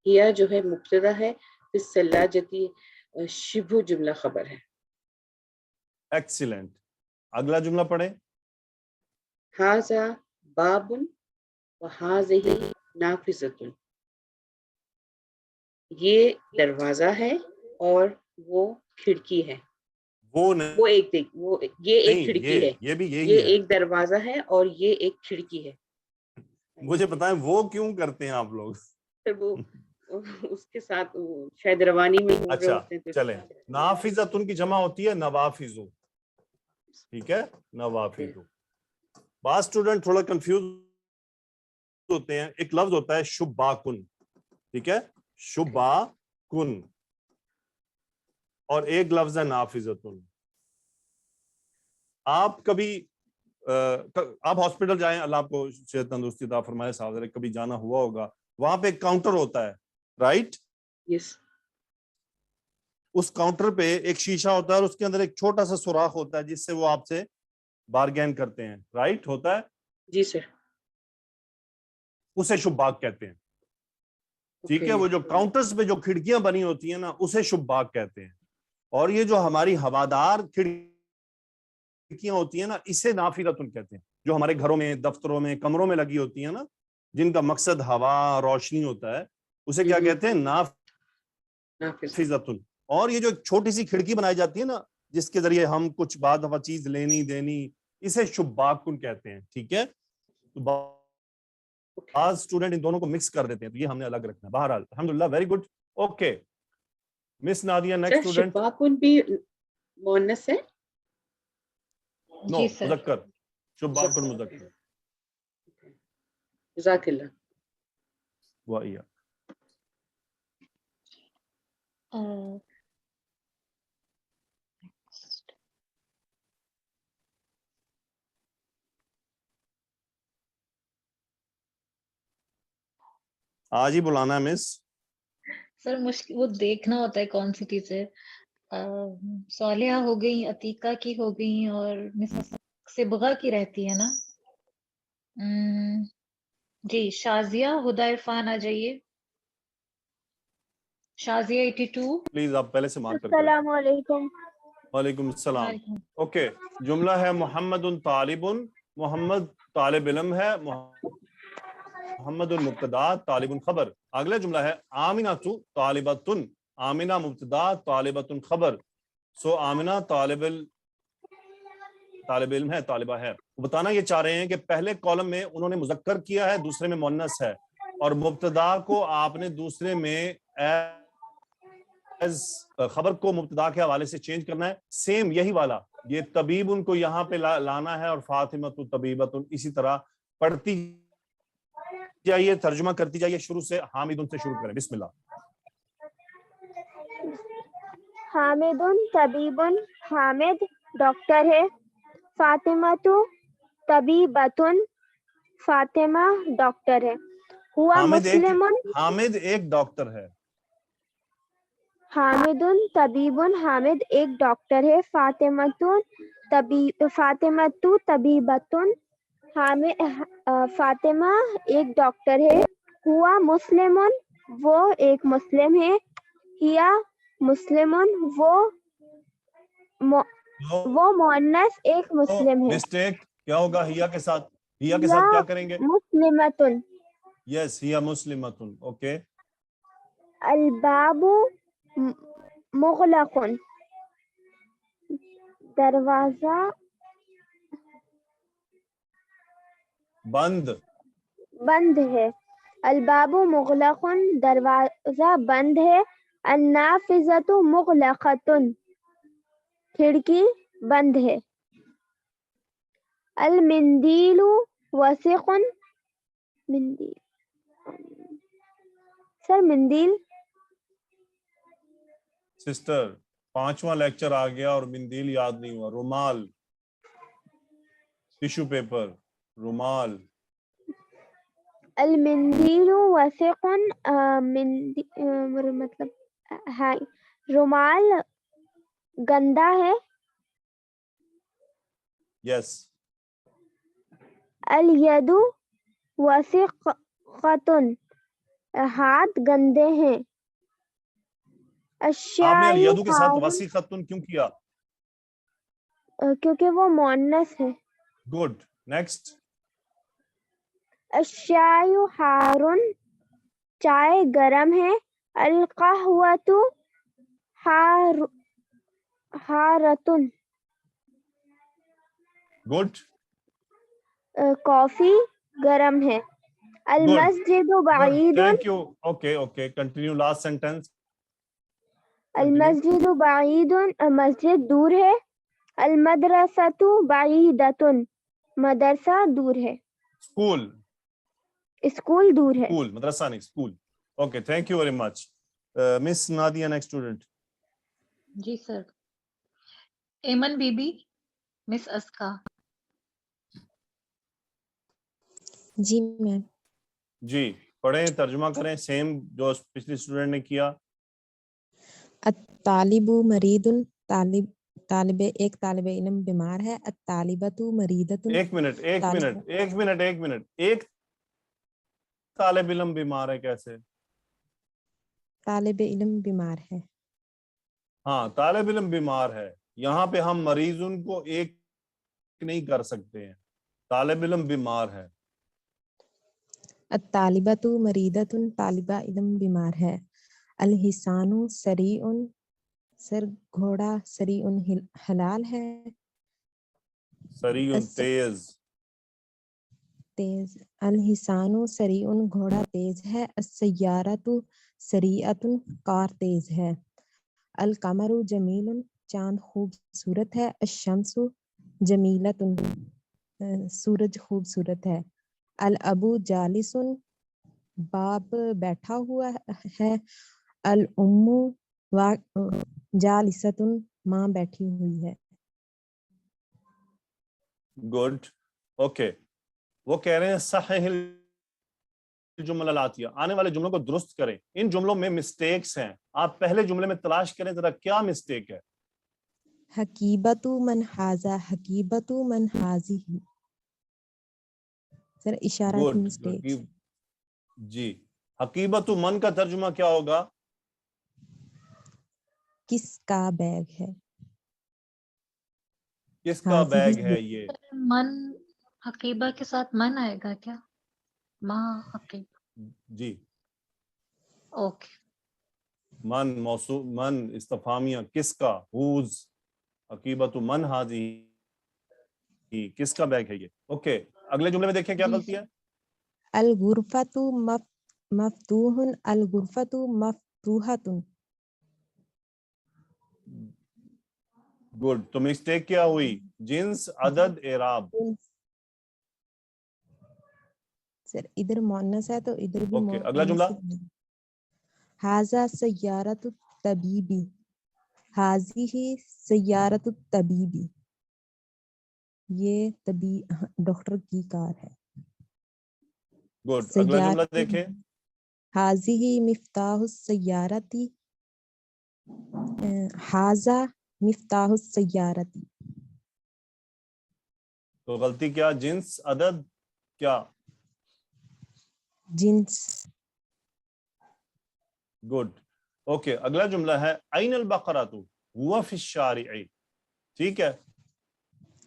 ہیا جو ہے مبتدا ہے، فی الثلاجتی شبہ جملہ خبر ہے. ایکسیلنٹ. اگلا جملہ پڑھیں. ہاذا باب وہذہ نافذۃ، یہ دروازہ ہے اور وہ کھڑکی ہے. یہ ایک کھڑکی ہے. یہ بھی یہ یہی ہے. ایک دروازہ ہے اور یہ ایک کھڑکی ہے. مجھے بتائیں وہ کیوں کرتے ہیں آپ لوگ؟ وہ اس کے ساتھ شاید روانی میں بول رہے اچھا ہوتے ہیں. چلیں، نافذۃ کی جمع ہوتی ہے نوافذ. ٹھیک ہے، نوافذ. بعض اسٹوڈنٹ تھوڑا کنفیوز ہوتے ہیں. ایک لفظ ہوتا ہے شباکن، ٹھیک ہے، شباکن، اور ایک لفظ ہے نافذۃ. آپ کبھی آپ ہاسپٹل جائیں، اللہ آپ کو صحت تندرستی عطا فرمائے، صاحب کبھی جانا ہوا ہوگا، وہاں پہ ایک کاؤنٹر ہوتا ہے، رائٹ؟ یس. اس کاؤنٹر پہ ایک شیشہ ہوتا ہے اور اس کے اندر ایک چھوٹا سا سوراخ ہوتا ہے جس سے وہ آپ سے بارگین کرتے ہیں، رائٹ؟ ہوتا ہے. جی سر. اسے شباک کہتے ہیں. ٹھیک ہے، وہ جو کاؤنٹرز پہ جو کھڑکیاں بنی ہوتی ہیں نا، اسے شباک کہتے ہیں. اور یہ جو ہماری ہوادار کھڑکیاں ہوتی ہیں نا، اسے نافذۃ کہتے ہیں. جو ہمارے گھروں میں، دفتروں میں، کمروں میں لگی ہوتی ہیں نا، جن کا مقصد ہوا روشنی ہوتا ہے، اسے کیا کہتے ہیں؟ نافذۃ. اور یہ جو ایک چھوٹی سی کھڑکی بنائی جاتی ہے نا، جس کے ذریعے ہم کچھ بعد دفعہ چیز لینی دینی، اسے شباکن کہتے ہیں. ٹھیک ہے، بعض اسٹوڈنٹ ان دونوں کو مکس کر دیتے ہیں، تو یہ ہم نے الگ رکھنا ہے. بہرحال الحمدللہ، ویری گڈ. اوکے مس نادیہ، نیکسٹ اسٹوڈنٹ. شباکن بھی مؤنث ہے؟ نو، مذکر. شباکن مذکر. جزاک اللہ. وَإِيَّاكَ. آج ہی بلانا ہے مس. سر مشکل وہ دیکھنا ہوتا ہے کون سی چیزیں. صالحہ ہو گئی, عتیقہ کی ہو گئی, اور مس صبغہ کی رہتی ہے نا. جی شازیہ ہدا عرفان آ جائیے. شازیہ 82. پلیز آپ پہلے سے مارک کر کے. السلام علیکم. وعلیکم السلام. اوکے, جملہ ہے محمد طالب. محمد طالب علم ہے. محمد مبتدا, طالب خبر. اگلا جملہ ہے آمنہ طالبۃ. آمنہ مبتدا, طالبۃ خبر. سو آمنہ طالب علم ہے, طالبہ ہے. وہ بتانا یہ چاہ رہے ہیں کہ پہلے کالم میں انہوں نے مذکر کیا ہے, دوسرے میں مؤنث ہے, اور مبتدا کو آپ نے دوسرے میں خبر کو مبتدا کے حوالے سے چینج کرنا ہے. سیم یہی والا یہ طبیب ان کو یہاں پہ لانا ہے, اور فاطمۃ طبیبۃ اسی طرح پڑھتی جائیے, ترجمہ کرتی جائیے. شروع سے حامد سے شروع کریں. بسم اللہ. حامد طبیب. حامد ڈاکٹر ہے. فاطمہ طبیبۃ. فاطمہ ڈاکٹر ہے. ہوا مسلم. حامد ایک ڈاکٹر ہے. حامد طبیب. حامد ایک ڈاکٹر ہے. فاطمہ طبیبۃ. فاطمہ ایک ڈاکٹر ہے. ہوا مسلم. وہ ایک مسلم ہے. ہیا مسلم. وہ مؤنث ایک مسلم ہے. مسٹیک کیا ہوگا ہیا کے ساتھ؟ ہیا کے ساتھ کیا کریں گے؟ مسلمۃ. یس ہیا مسلمۃ. اوکے. الباب مغلق. دروازہ بند ہے. الباب مغلق. دروازہ بند ہے. النافذۃ مغلقۃ. کھڑکی بند ہے. المندیل وسیق. مندیل سر مندیل. سسٹر 5واں لیکچر آ گیا اور مندیل یاد نہیں ہوا. رومال, ٹیشو پیپر, رومال. المندیل وسیق. مطلب رومال گندا ہے. یس. الید وسیقۃ. ہاتھ گندے ہیں. آپ نے الشائی الیدو کے ساتھ وسیقۃ کیوں کیا؟ کیونکہ وہ مؤنث ہے. گڈ. نیکسٹ. الشائی حار. چائے گرم ہے. القہوۃ حارۃ. گڈ. کافی گرم ہے. المسجد بعید. Thank you. Okay okay, continue. Last sentence. المسجد بعید. مسجد دور ہے. المدرسۃ بعیدۃ. مدرسہ دور ہے. اسکول دور ہے. اسکول, مدرسہ نہیں, school. Okay, thank you very much. Miss Nadia, next student. جی سر. ایمن بی بی. مس اسکا. جی میم. جی پڑھیں, ترجمہ کریں, سیم جو پچھلی اسٹوڈنٹ نے کیا. الطالب مریض. طالب ایک طالب علم بیمار ہے. الطالبۃ مریضۃ. ایک منٹ. ایک طالب علم بیمار ہے کیسے؟ طالب علم بیمار ہے. ہاں, طالب علم بیمار ہے. یہاں پہ ہم مریضن کو ایک نہیں کر سکتے ہیں. طالب علم بیمار ہے. الطالبۃ مریضۃ. طالبہ علم بیمار ہے. الحصان سریع. سر گھوڑا سریع حلال ہے. سریع تیز. الحصان سریع. گھوڑا تیز ہے. السیارۃ سریعۃ. کار تیز ہے. القمر جمیل. چاند خوبصورت ہے. الشمس جمیلۃ. سورج خوبصورت ہے. الابو جالسن باپ بیٹھا ہوا ہے، الامو جالستن ماں بیٹھی ہوئی ہے. گڈ. اوکے، وہ کہہ رہے ہیں صحیح الجمل الاتیہ، آنے والے جملوں کو درست کریں. ان جملوں میں مسٹیکس ہیں، آپ پہلے جملے میں تلاش کریں ذرا کیا مسٹیک ہے. حقیبت من حاذا، حقیبت من حاذی. سر اشارہ کی گڈ. مسٹیک. جی، حقیبت من کا ترجمہ کیا ہوگا؟ کس کا بیگ ہے؟ کس کا حاذی بیگ ہے یہ؟ من حقیبہ کے ساتھ من آئے گا کیا؟ ماں حقیبہ. جی، اوکے. من موصول، من استفہامیہ، کس کا، ہوز. حقیبت من ہاذی، کس کا بیگ ہے یہ. اوکے، اگلے جملے میں دیکھیں کیا جی غلطی ہے. الغرفۃ مفتوح، الغرفۃ مفتوحۃ. گڈ. تو مسٹیک کیا ہوئی؟ جنس، عدد، اعراب. سر ادھر مؤنث ہے تو ادھر بھی اوکے، اگلا جملہ. مؤنث ہے. حاذا سیارۃ الطبیبی، حاذہ سیارۃ الطبیبی. یہ ڈاکٹر کی کار ہے. گڈ. اگلا جملہ دیکھیں. حاذہ مفتاح السیارۃ، حاذا مفتاح السیارۃ. تو غلطی کیا؟ جنس، عدد، کیا؟ جنس. گڈ. اوکے، اگلا جملہ ہے این البقرۃ هو فی الشارع. ٹھیک ہے،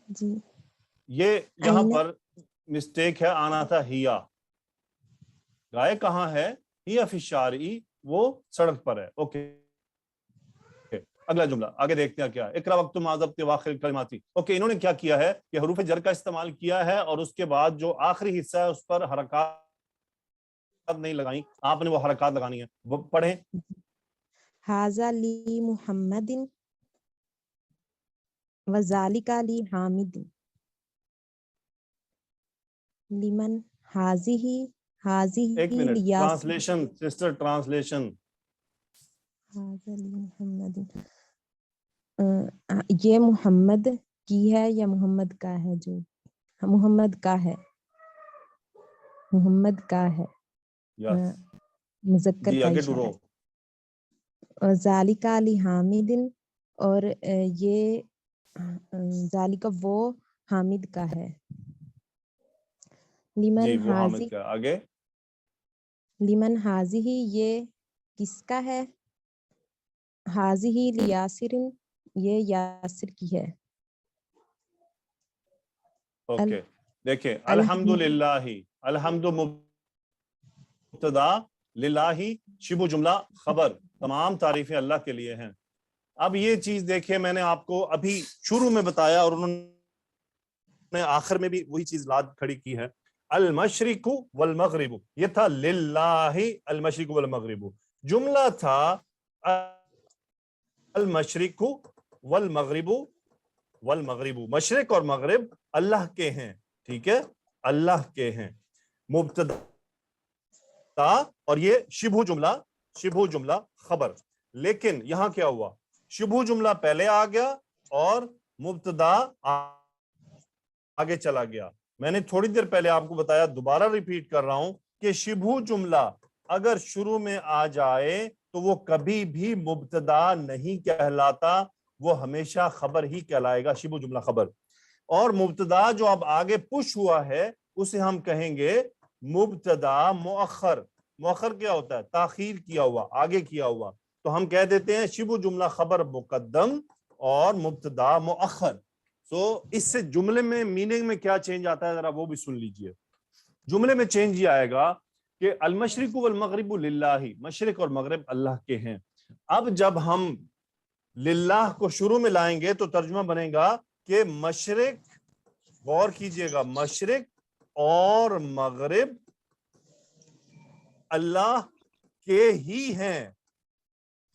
جی. یہ یہاں این پر مسٹیک ہے، آنا تھا ہیا. گائے کہاں ہے؟ ہیا فی الشارع، وہ سڑک پر ہے. اوکے، اگلا جملہ آگے دیکھتے ہیں کیا ہے. اقرا وقت ما ضبط واخر الکلمات. اوکے، انہوں نے کیا کیا ہے کہ حروف جر کا استعمال کیا ہے اور اس کے بعد جو آخری حصہ ہے اس پر حرکات نہیں لگائیں، آپ نے وہ حرکات لگانی ہے. وہ پڑھیں. حاذا لی محمد وذالک لی حامد. لمن حاذہ، حاذہ ایک منٹ، لیاس. Translation sister, translation. حاذا لی محمد، یہ محمد کی ہے یا محمد کا ہے؟ جو محمد کا ہے، محمد کا ہے. یس. مذکر جی کا آگے اشارہ ڈرو. ہے. ذالک لی حامد، اور یہ ذالک وہ حامد کا ہے. لمن جی وہ حاذی، حامد کا. آگے. لمن حاذہ یہ کس کا ہے؟ حاذہ لیاسر، یہ یاسر کی ہے. اوکے، دیکھیں الحمدللہ. الحمد مبتدا، للہ شبہ جملہ خبر. تمام تعریفیں اللہ کے لیے ہیں. اب یہ چیز دیکھیں، میں نے آپ کو ابھی شروع میں بتایا اور انہوں نے آخر میں بھی وہی چیز لاد کھڑی کی ہے. المشرق والمغرب، یہ تھا للہ المشرق والمغرب. جملہ تھا المشرق والمغرب، والمغرب، مشرق اور مغرب اللہ کے ہیں. ٹھیک ہے، اللہ کے ہیں. مبتدا اور یہ شبہ جملہ، شبہ جملہ خبر. لیکن یہاں کیا ہوا؟ شبہ جملہ پہلے آ گیا اور مبتدا آگے چلا گیا. میں نے تھوڑی دیر پہلے آپ کو بتایا، دوبارہ ریپیٹ کر رہا ہوں کہ شبہ جملہ اگر شروع میں آ جائے تو وہ کبھی بھی مبتدا نہیں کہلاتا، وہ ہمیشہ خبر ہی کہلائے گا، شبہ جملہ خبر. اور مبتدا جو اب آگے پش ہوا ہے اسے ہم کہیں گے مبتدا مؤخر. مؤخر کیا ہوتا ہے؟ تاخیر کیا ہوا، آگے کیا ہوا. تو ہم کہہ دیتے ہیں شبہ جملہ خبر مقدم اور مبتدا مؤخر. اس سے جملے میں میننگ میں کیا چینج آتا ہے ذرا وہ بھی سن لیجئے. جملے میں چینج یہ آئے گا کہ المشرق والمغرب للہ، مشرق اور مغرب اللہ کے ہیں. اب جب ہم للہ کو شروع میں لائیں گے تو ترجمہ بنے گا کہ مشرق، غور کیجئے گا، مشرق اور مغرب اللہ کے ہی ہیں.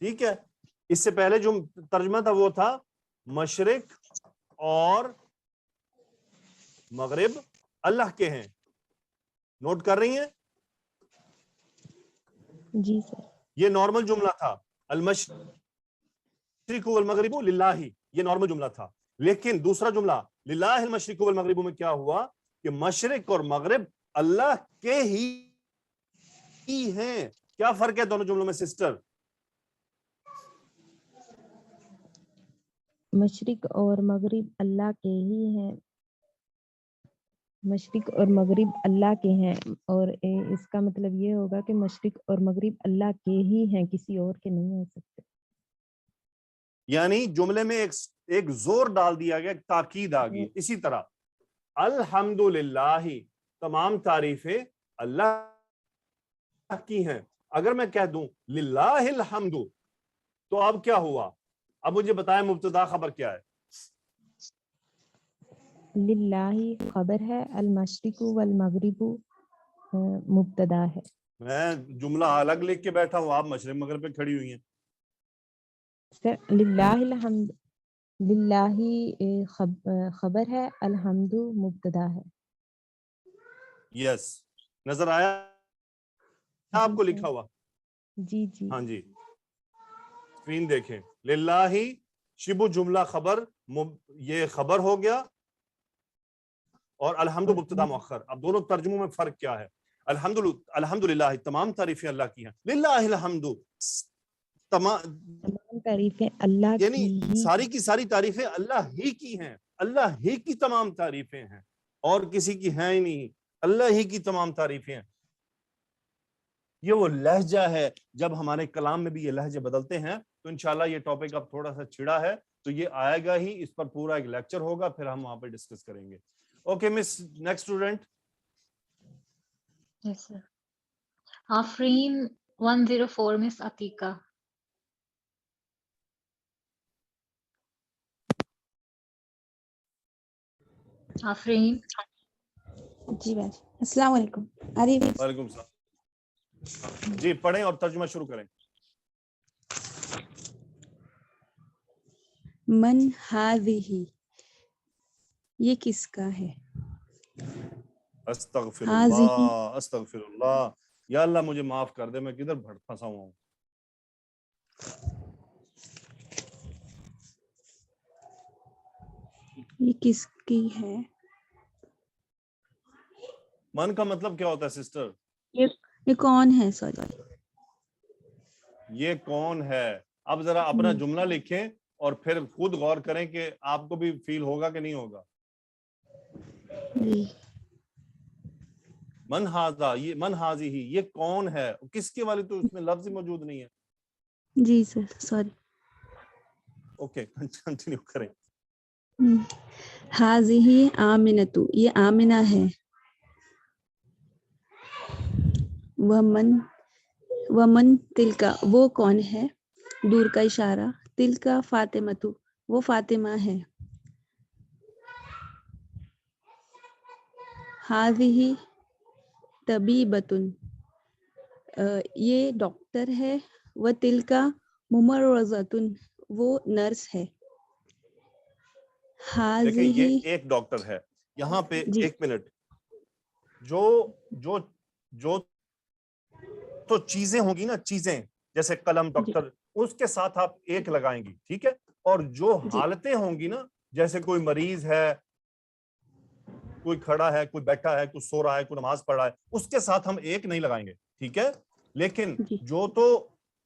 ٹھیک ہے، اس سے پہلے جو ترجمہ تھا وہ تھا مشرق اور مغرب اللہ کے ہیں. نوٹ کر رہی ہیں؟ جی سر. یہ نارمل جملہ تھا، المشرق والمغرب للہ، یہ نارمل جملہ تھا. لیکن دوسرا جملہ للہ المشرق والمغرب میں کیا ہوا کہ مشرق اور مغرب اللہ کے ہی ہیں. کیا فرق ہے دونوں جملوں میں سسٹر؟ مشرق اور مغرب اللہ کے ہی ہیں، مشرق اور مغرب اللہ کے ہیں، اور اس کا مطلب یہ ہوگا کہ مشرق اور مغرب اللہ کے ہی ہیں، کسی اور کے نہیں ہو سکتے. یعنی جملے میں ایک زور ڈال دیا گیا، ایک تاکید آ گئی. اسی طرح الحمدللہ، تمام تعریفیں اللہ کی ہیں. اگر میں کہہ دوں للہ الحمد تو اب کیا ہوا؟ اب مجھے بتائیں مبتدا خبر کیا ہے؟ للہ خبر ہے، المشرق والمغرب مبتدا ہے. میں جملہ الگ لکھ کے بیٹھا ہوں، آپ مشرق مغرب پہ کھڑی ہوئی ہیں. سر للہ الحمد، للہ خبر ہے، الحمد مبتدا ہے. یس، نظر آیا آپ کو لکھا ہوا؟ جی جی. ہاں جی، اسکرین دیکھیں. للہ شبہ جملہ خبر، یہ خبر ہو گیا، اور الحمد مبتدا مؤخر. اب دونوں ترجموں میں فرق کیا ہے؟ الحمدللہ تمام تعریفیں اللہ کی ہیں، للہ الحمد تمام تعریفیں اللہ یعنی کی ساری کی ساری تعریفیں اللہ ہی کی ہیں، اللہ ہی کی تمام تعریفیں ہیں، اور کسی کی ہیں ہی نہیں، اللہ ہی کی تمام تعریفیں ہیں. یہ وہ لہجہ ہے. جب ہمارے کلام میں بھی یہ لہجے بدلتے ہیں تو انشاءاللہ یہ ٹاپک اب تھوڑا سا چھڑا ہے تو یہ آئے گا ہی، اس پر پورا ایک لیکچر ہوگا، پھر ہم وہاں پہ ڈسکس کریں گے. اوکے مس، نیکسٹ اسٹوڈنٹ. Yes, sir. آفرین 104 مس عتیقہ. آفرین. جی بھائی، السلام علیکم. وعلیکم السلام. جی پڑھیں اور ترجمہ شروع کریں. من ہذہ، یہ کس کا ہے؟ استغفر اللہ، استغفر اللہ. یا اللہ مجھے معاف کر دے، میں کدھر پھنسا ہوا ہوں. یہ کس کی ہے؟ من کا مطلب کیا ہوتا ہے سسٹر؟ یہ کون ہے؟ سوری، یہ کون ہے. اب ذرا اپنا جملہ لکھیں اور پھر خود غور کریں کہ آپ کو بھی فیل ہوگا کہ نہیں ہوگا. من ہاذا، یہ من ہاذی ہی، یہ کون ہے، کس کے والے، تو اس میں لفظ موجود نہیں ہے. جی سر سوری. اوکے کنٹینیو کریں. ہذہ آمنۃ، یہ آمنہ ہے. ومن تلکا، وہ کون ہے، دور کا اشارہ. تلکا فاطمۃ، وہ فاطمہ ہے. ہذہ طبیبۃ، یہ ڈاکٹر ہے. و تلکا ممرضۃ، وہ نرس ہے. دیکھیں یہ ہذہ، ایک ڈاکٹر ہے یہاں پہ. جی. ایک منٹ. جو تو چیزیں ہوں گی نا، چیزیں جیسے قلم، ڈاکٹر، اس کے ساتھ آپ ایک لگائیں گی، ٹھیک ہے. اور جو حالتیں ہوں گی نا، جیسے کوئی مریض ہے، کوئی کھڑا ہے، کوئی بیٹھا ہے، کوئی سو رہا ہے، کوئی نماز پڑھ رہا ہے، اس کے ساتھ ہم ایک نہیں لگائیں گے، ٹھیک ہے. لیکن جو تو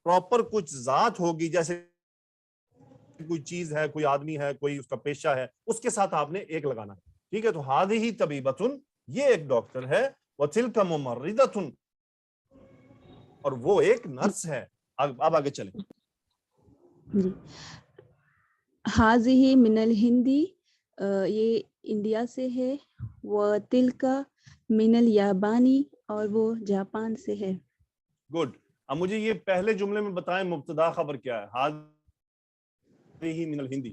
پراپر کچھ ذات ہوگی، جیسے کوئی چیز ہے، کوئی آدمی ہے، کوئی اس کا پیشہ ہے، اس کے ساتھ آپ نے ایک لگانا ہے، ٹھیک ہے. تو ہذہ طبیبۃ، یہ ایک ڈاکٹر ہے. وتلک ممرضۃ، اور وہ ایک نرس ہے. اب آگے چلیں. جی. ہذہ من الہند، یہ انڈیا سے ہے. وتلک من الیابانی، اور وہ جاپان سے ہے. گڈ. اب مجھے یہ پہلے جملے میں بتائیں مبتدا خبر کیا ہے. ہذہ من الہندی.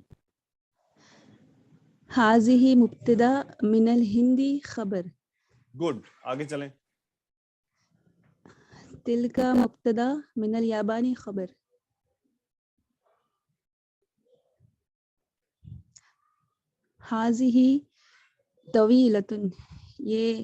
ہذہ مبتدا، من الہندی خبر. گڈ، آگے چلیں. تلک مبتدا، من الیابانی خبر. ہذہ طویلۃ، یہ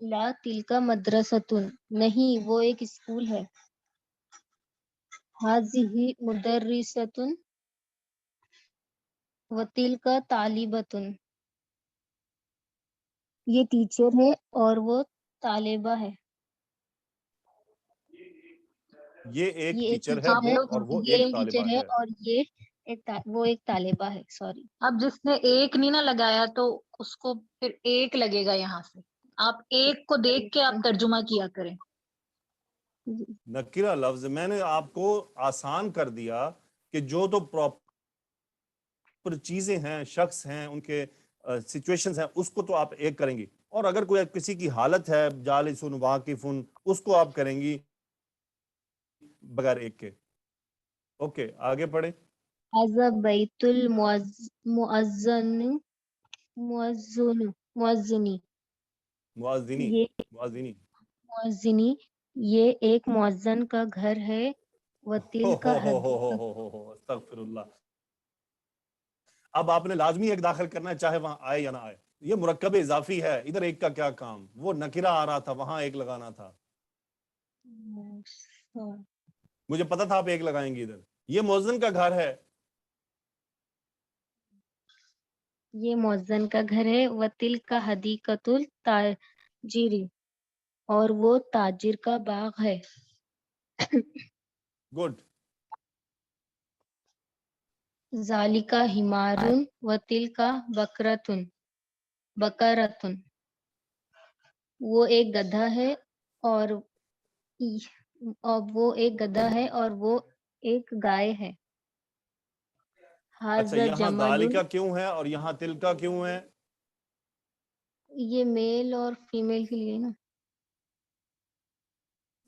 لا تلکا مدرستن نہیں وہ ایک اسکول ہے. ہاذہ مدرستن و تلکا طالبتن یہ ٹیچر ہے اور وہ طالبہ ہے. یہ ایک یہ ایک ٹیچر ہے ٹیچر وہ اور وہ یہ ایک ٹیچر طالبہ ہے ہے. اور یہ وہ ایک طالبہ ہے. سوری اب جس نے ایک نہیں نہ لگایا تو اس کو پھر ایک لگے گا یہاں سے. آپ ایک کو دیکھ کے آپ ترجمہ کیا کریں. نکرہ لفظ میں نے آپ کو آسان کر دیا کہ جو تو پراپر چیزیں ہیں، شخص ہیں، ان کے سچویشنز ہیں، اس کو تو آپ ایک کریں گی، اور اگر کوئی کسی کی حالت ہے جالسن واقفن اس کو آپ کریں گی بغیر ایک کے. اوکے آگے پڑھیں. ھذا بیت المؤذنی معاذنی یہ معاذنی مؤذنی یہ ایک مؤذن کا گھر ہے. وتلک حدیقہ استغفر اللہ. اب آپ نے لازمی ایک داخل کرنا ہے چاہے وہاں آئے یا نہ آئے. یہ مرکب اضافی ہے، ادھر ایک کا کیا کام، وہ نکرہ آ رہا تھا وہاں ایک لگانا تھا. مجھے پتا تھا آپ ایک لگائیں گے ادھر. یہ مؤذن کا گھر ہے. یہ مؤذن کا گھر ہے. وتلک حدیقۃ التاجر اور وہ تاجر کا باغ ہے. گڈ. ذالک حمار وتلک بقرۃ وہ ایک گدھا ہے اور وہ ایک گدھا ہے اور وہ ایک گائے ہے. اچھا ھذا یہاں جمل ذالکہ کیوں ہے اور یہاں تلکا کیوں ہے؟ یہ میل اور فیمیل کے لیے نا.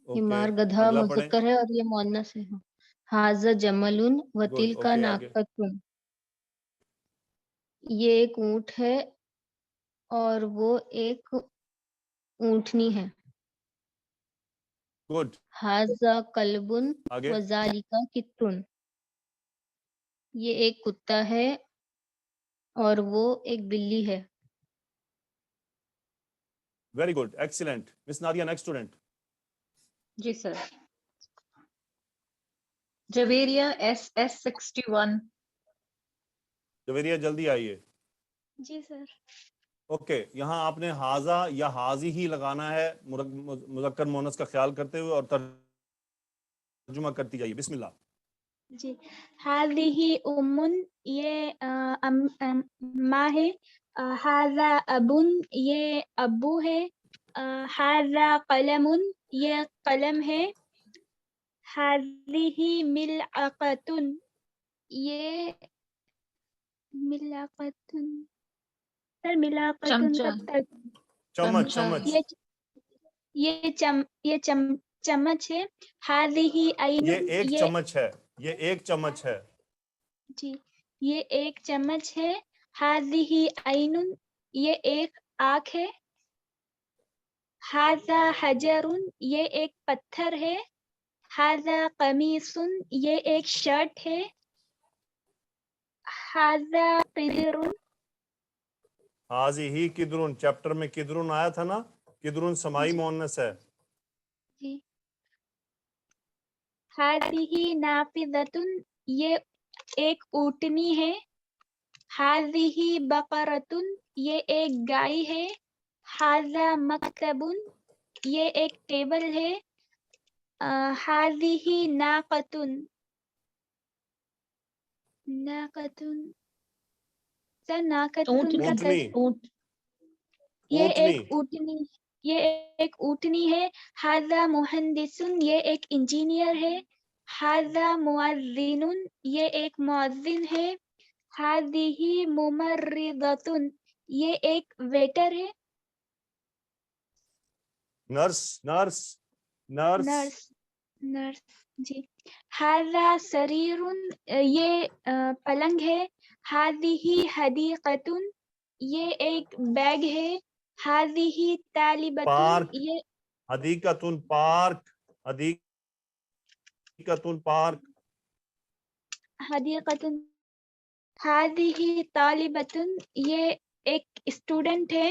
اوکے حمار گدھا اگلا پڑھیں. مذکر ہے اور یہ مؤنث ہے. ھذا جمل گڈ وتلک اوکے آگے. ناقۃ یہ ایک اونٹ ہے اور وہ ایک اونٹنی ہے. گڈ ھذا کلب آگے. وذالک کت یہ ایک کتا ہے اور وہ ایک بلی ہے. Very good excellent. Miss Nadia next student. جی سر. جویریہ SS61. جویریہ جلدی آئیے. جی سر. اوکے یہاں آپ نے ہاذا یا حاضی ہی لگانا ہے مذکر مؤنث کا خیال کرتے ہوئے اور ترجمہ کرتی جائیے. بسم اللہ. جی هذه یہ ماں ہے. هذا اب یہ ابو ہے. هذا قلم یہ قلم ہے. هذه ملعقۃ یہ ملعقۃ سر ملعقۃ چمچہ کا چمچ چمچ یہ چمچ ہے. هذه عین یہ ایک چمچ ہے. یہ ایک چمچ ہے. جی یہ ایک چمچ ہے. هذه عین یہ ایک آنکھ ہے. هذا حجر یہ ایک پتھر ہے. هذا قمیص یہ ایک شرٹ ہے. هذا قدر حاضی ہی کدرون چیپٹر میں کدرون آیا تھا نا، کدرون سمائی مؤنث ہے. جی هذه نافذۃ یہ ایک اونٹنی ہے. هذه بقرۃ یہ ایک گائے ہے. هذا مکتب یہ ایک ٹیبل ہے. هذه ناقۃ سر ناقۃ اونٹنی یہ اونٹنی. ایک اونٹنی ہے. هذا مہندس یہ ایک انجینئر ہے. هذا مؤذن یہ ایک مؤذن ہے. هذه ممرضۃ یہ ایک ویٹر ہے. Nurse nurse nurse. نرس جی. هذا سریر یہ پلنگ ہے. هذه حدیقۃ یہ ایک بیگ ہے. هذه طالبۃ پارک. یہ حدیقۃ پارک. حدیقۃ پارک. حدیقۃ. هذه طالبۃ یہ ایک اسٹوڈنٹ ہے.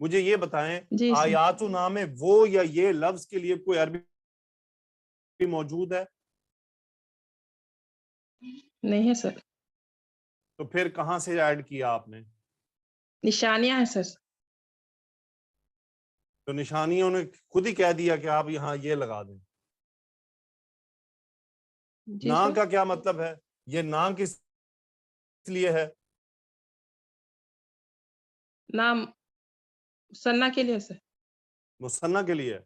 مجھے یہ بتائیں جی سر. آیاتنا میں وہ یا یہ لفظ کے لیے کوئی عربی موجود ہے؟ نہیں ہے سر. تو پھر کہاں سے ایڈ کیا آپ نے؟ نشانیاں ہیں سر. تو نشانیوں نے خود ہی کہہ دیا کہ آپ یہاں یہ لگا دیں. جی نا سر. کا کیا مطلب ہے؟ یہ نا کس لیے ہے؟ نام سنا کے لیے سر. مثنیٰ کے لیے.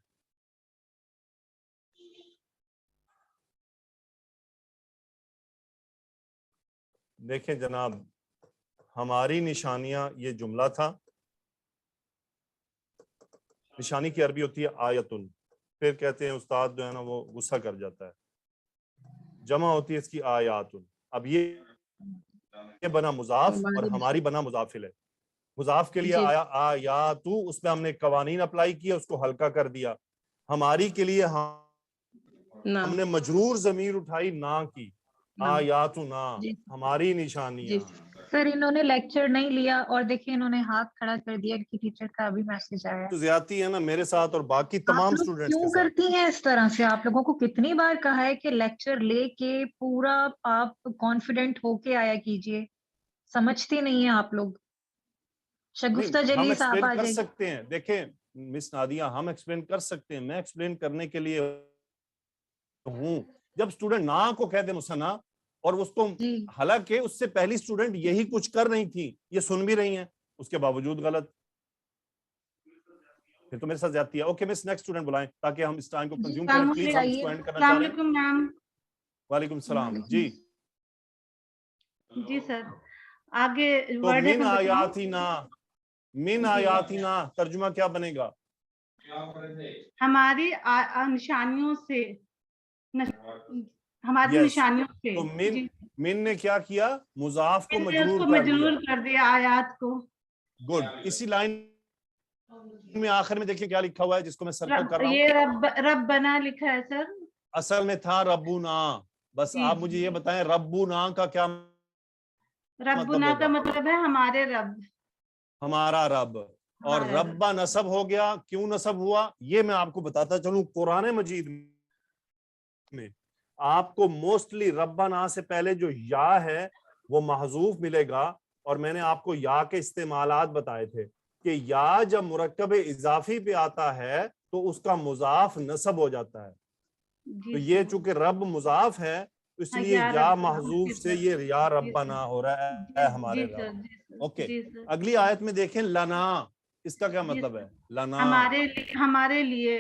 دیکھیں جناب، ہماری نشانیاں، یہ جملہ تھا. نشانی کی عربی ہوتی ہے آیتن. پھر کہتے ہیں استاد جو ہے نا وہ غصہ کر جاتا ہے، جمع ہوتی ہے اس کی آیاتن. اب یہ بنا مضاف اور ہماری بنا مضافل ہے. مضاف کے لیے جی. آیا آیاتو، اس پہ ہم نے قوانین اپلائی کیا، اس کو ہلکا کر دیا. ہماری کے لیے نا. ہم نے مجرور ضمیر اٹھائی نا کی. نا. آیاتنا، جی. ہماری جی نشانیاں. سر انہوں نے لیکچر نہیں لیا اور دیکھیں انہوں نے ہاتھ کھڑا کر دیا کہ ٹیچر کا ابھی میسج آیا ہے. تو زیادتی ہے نا میرے ساتھ اور باقی تمام آپ لوگ اسٹوڈنٹس کے کیوں ساتھ. کرتی ہیں اس طرح سے؟ آپ لوگوں کو کتنی بار کہا ہے کہ لیکچر لے کے پورا آپ کانفیڈنٹ ہو کے آیا کیجئے. سمجھتی نہیں ہیں آپ لوگ. شگفتہ نہیں، ہم جلیل صاحب ایکسپلین آ کر جائیے. سکتے ہیں. دیکھیں مس نادیہ، ہم ایکسپلین کر سکتے ہیں. میں ایکسپلین کرنے کے لیے ہوں. جب اسٹوڈنٹ نا کو کہہ دے مثنیٰ اور اس کو، جی. حالانکہ اس سے پہلی اسٹوڈنٹ یہی کچھ کر رہی تھی، یہ سن بھی رہی ہیں، اس کے باوجود غلط. پھر تو میرے ساتھ زیادتی ہے. اوکے مس، نیکسٹ اسٹوڈنٹ بلائیں تاکہ ہم اس ٹائم کو کنزیوم کریں. پلیز، ہم اس کو اینڈ کرنا چاہ رہے ہیں. میم. وعلیکم السلام. جی. جی سر، آگے تو ورڈ ہے من میں بتاؤں؟ آیاتنا، من آیاتنا ترجمہ کیا بنے گا؟ ہماری نشانیوں سے، ہماری یس. نشانیوں سے. تو جی. من نے کیا کیا؟ مضاف کو اس مجرور کو کر دیا. مجرور کر دیا آیات کو. گڈ. اسی لائن میں آخر میں دیکھیں کیا لکھا ہوا ہے جس کو میں سرکل کر رہا ہوں. یہ ربنا لکھا ہے سر. اصل میں تھا ربنا. بس جی. آپ مجھے یہ بتائیں ربنا کا کیا مطلب ربنا کا ہوگا؟ مطلب ہے ہمارے رب. ہمارا رب. اور ہمارا رب. ربا نصب ہو گیا. کیوں نصب ہوا یہ میں آپ کو بتاتا چلوں. قرآن مجید میں آپ کو موسٹلی ربنا سے پہلے جو یا ہے وہ محذوف ملے گا. اور میں نے آپ کو یا کے استعمالات بتائے تھے کہ یا جب مرکب اضافی پہ آتا ہے تو اس کا مضاف نصب ہو جاتا ہے. تو یہ چونکہ رب مضاف ہے تو اس لیے یا محذوف سے یہ یا ربنا ہو رہا ہے ہمارے رب. اوکے. اگلی آیت میں دیکھیں لنا، اس کا کیا مطلب ہے؟ لنا، ہمارے لیے.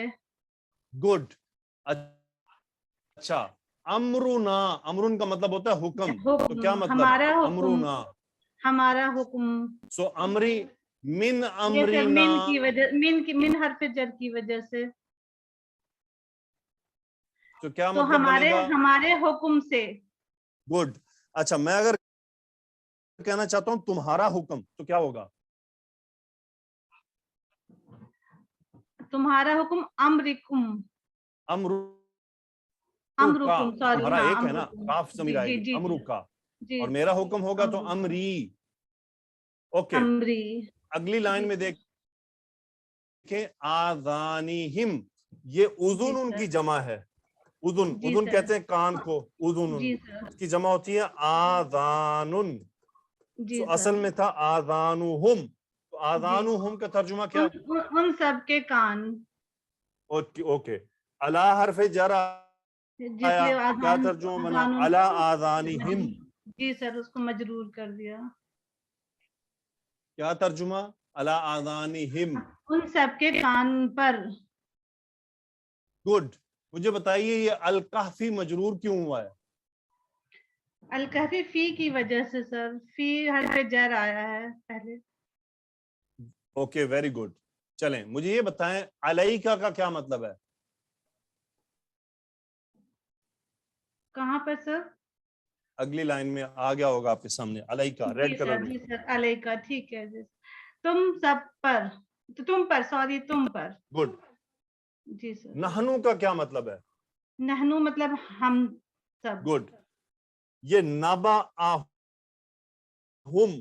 گڈ. اچھا. امرنا، امرن کا مطلب ہوتا ہے حکم. تو کیا مطلب؟ ہمارا حکم. امرنا، ہمارا حکم. سو امری، من یہ سر امرنا. من کی وجہ، من حرف جر کی وجہ سے. تو کیا تو مطلب بنے گا؟ ہمارے حکم سے. گڈ. اچھا میں اگر کہنا چاہتا ہوں تمہارا حکم تو کیا ہوگا؟ تمہارا حکم امرکم. امرکم، تمہارا ایک ہے نا، کاف ضمیر آئے گی. امرو کا. اور میرا حکم ہوگا تو امری. اوکے. امری. اگلی لائن میں دیکھیں آذانہم، یہ اذن ان کی جمع ہے. اذن، اذن کہتے ہیں کان کو. اذن اس کی جمع ہوتی ہے آذان. اصل میں تھا آذانہم. تو آذانہم کا ترجمہ کیا؟ ان سب کے کان. اوکے. الا حرف جر آیا، کیا ترجمہ بنا؟ الا آذانہم. جی سر، اس کو مجرور کر دیا. کیا ترجمہ؟ الا آذانہم، ان سب کے کان پر. گڈ. مجھے بتائیے یہ الکہفی مجرور کیوں ہوا ہے؟ الکہفی فی کی وجہ سے سر، فی حرف جر آیا ہے پہلے. Okay, very good. چلیں مجھے یہ بتائیں علیکہ کا کیا مطلب ہے؟ کہاں پر سر؟ اگلی لائن میں آ گیا ہوگا آپ کے سامنے علیکہ، ریڈ کلر میں. جی سر، علیکہ. ٹھیک ہے جی. تم سب پر، تم پر، سوری تم پر. گڈ. جی سر. نحنو کا کیا مطلب ہے؟ نحنو مطلب ہم سب. گڈ. یہ نبا ہم،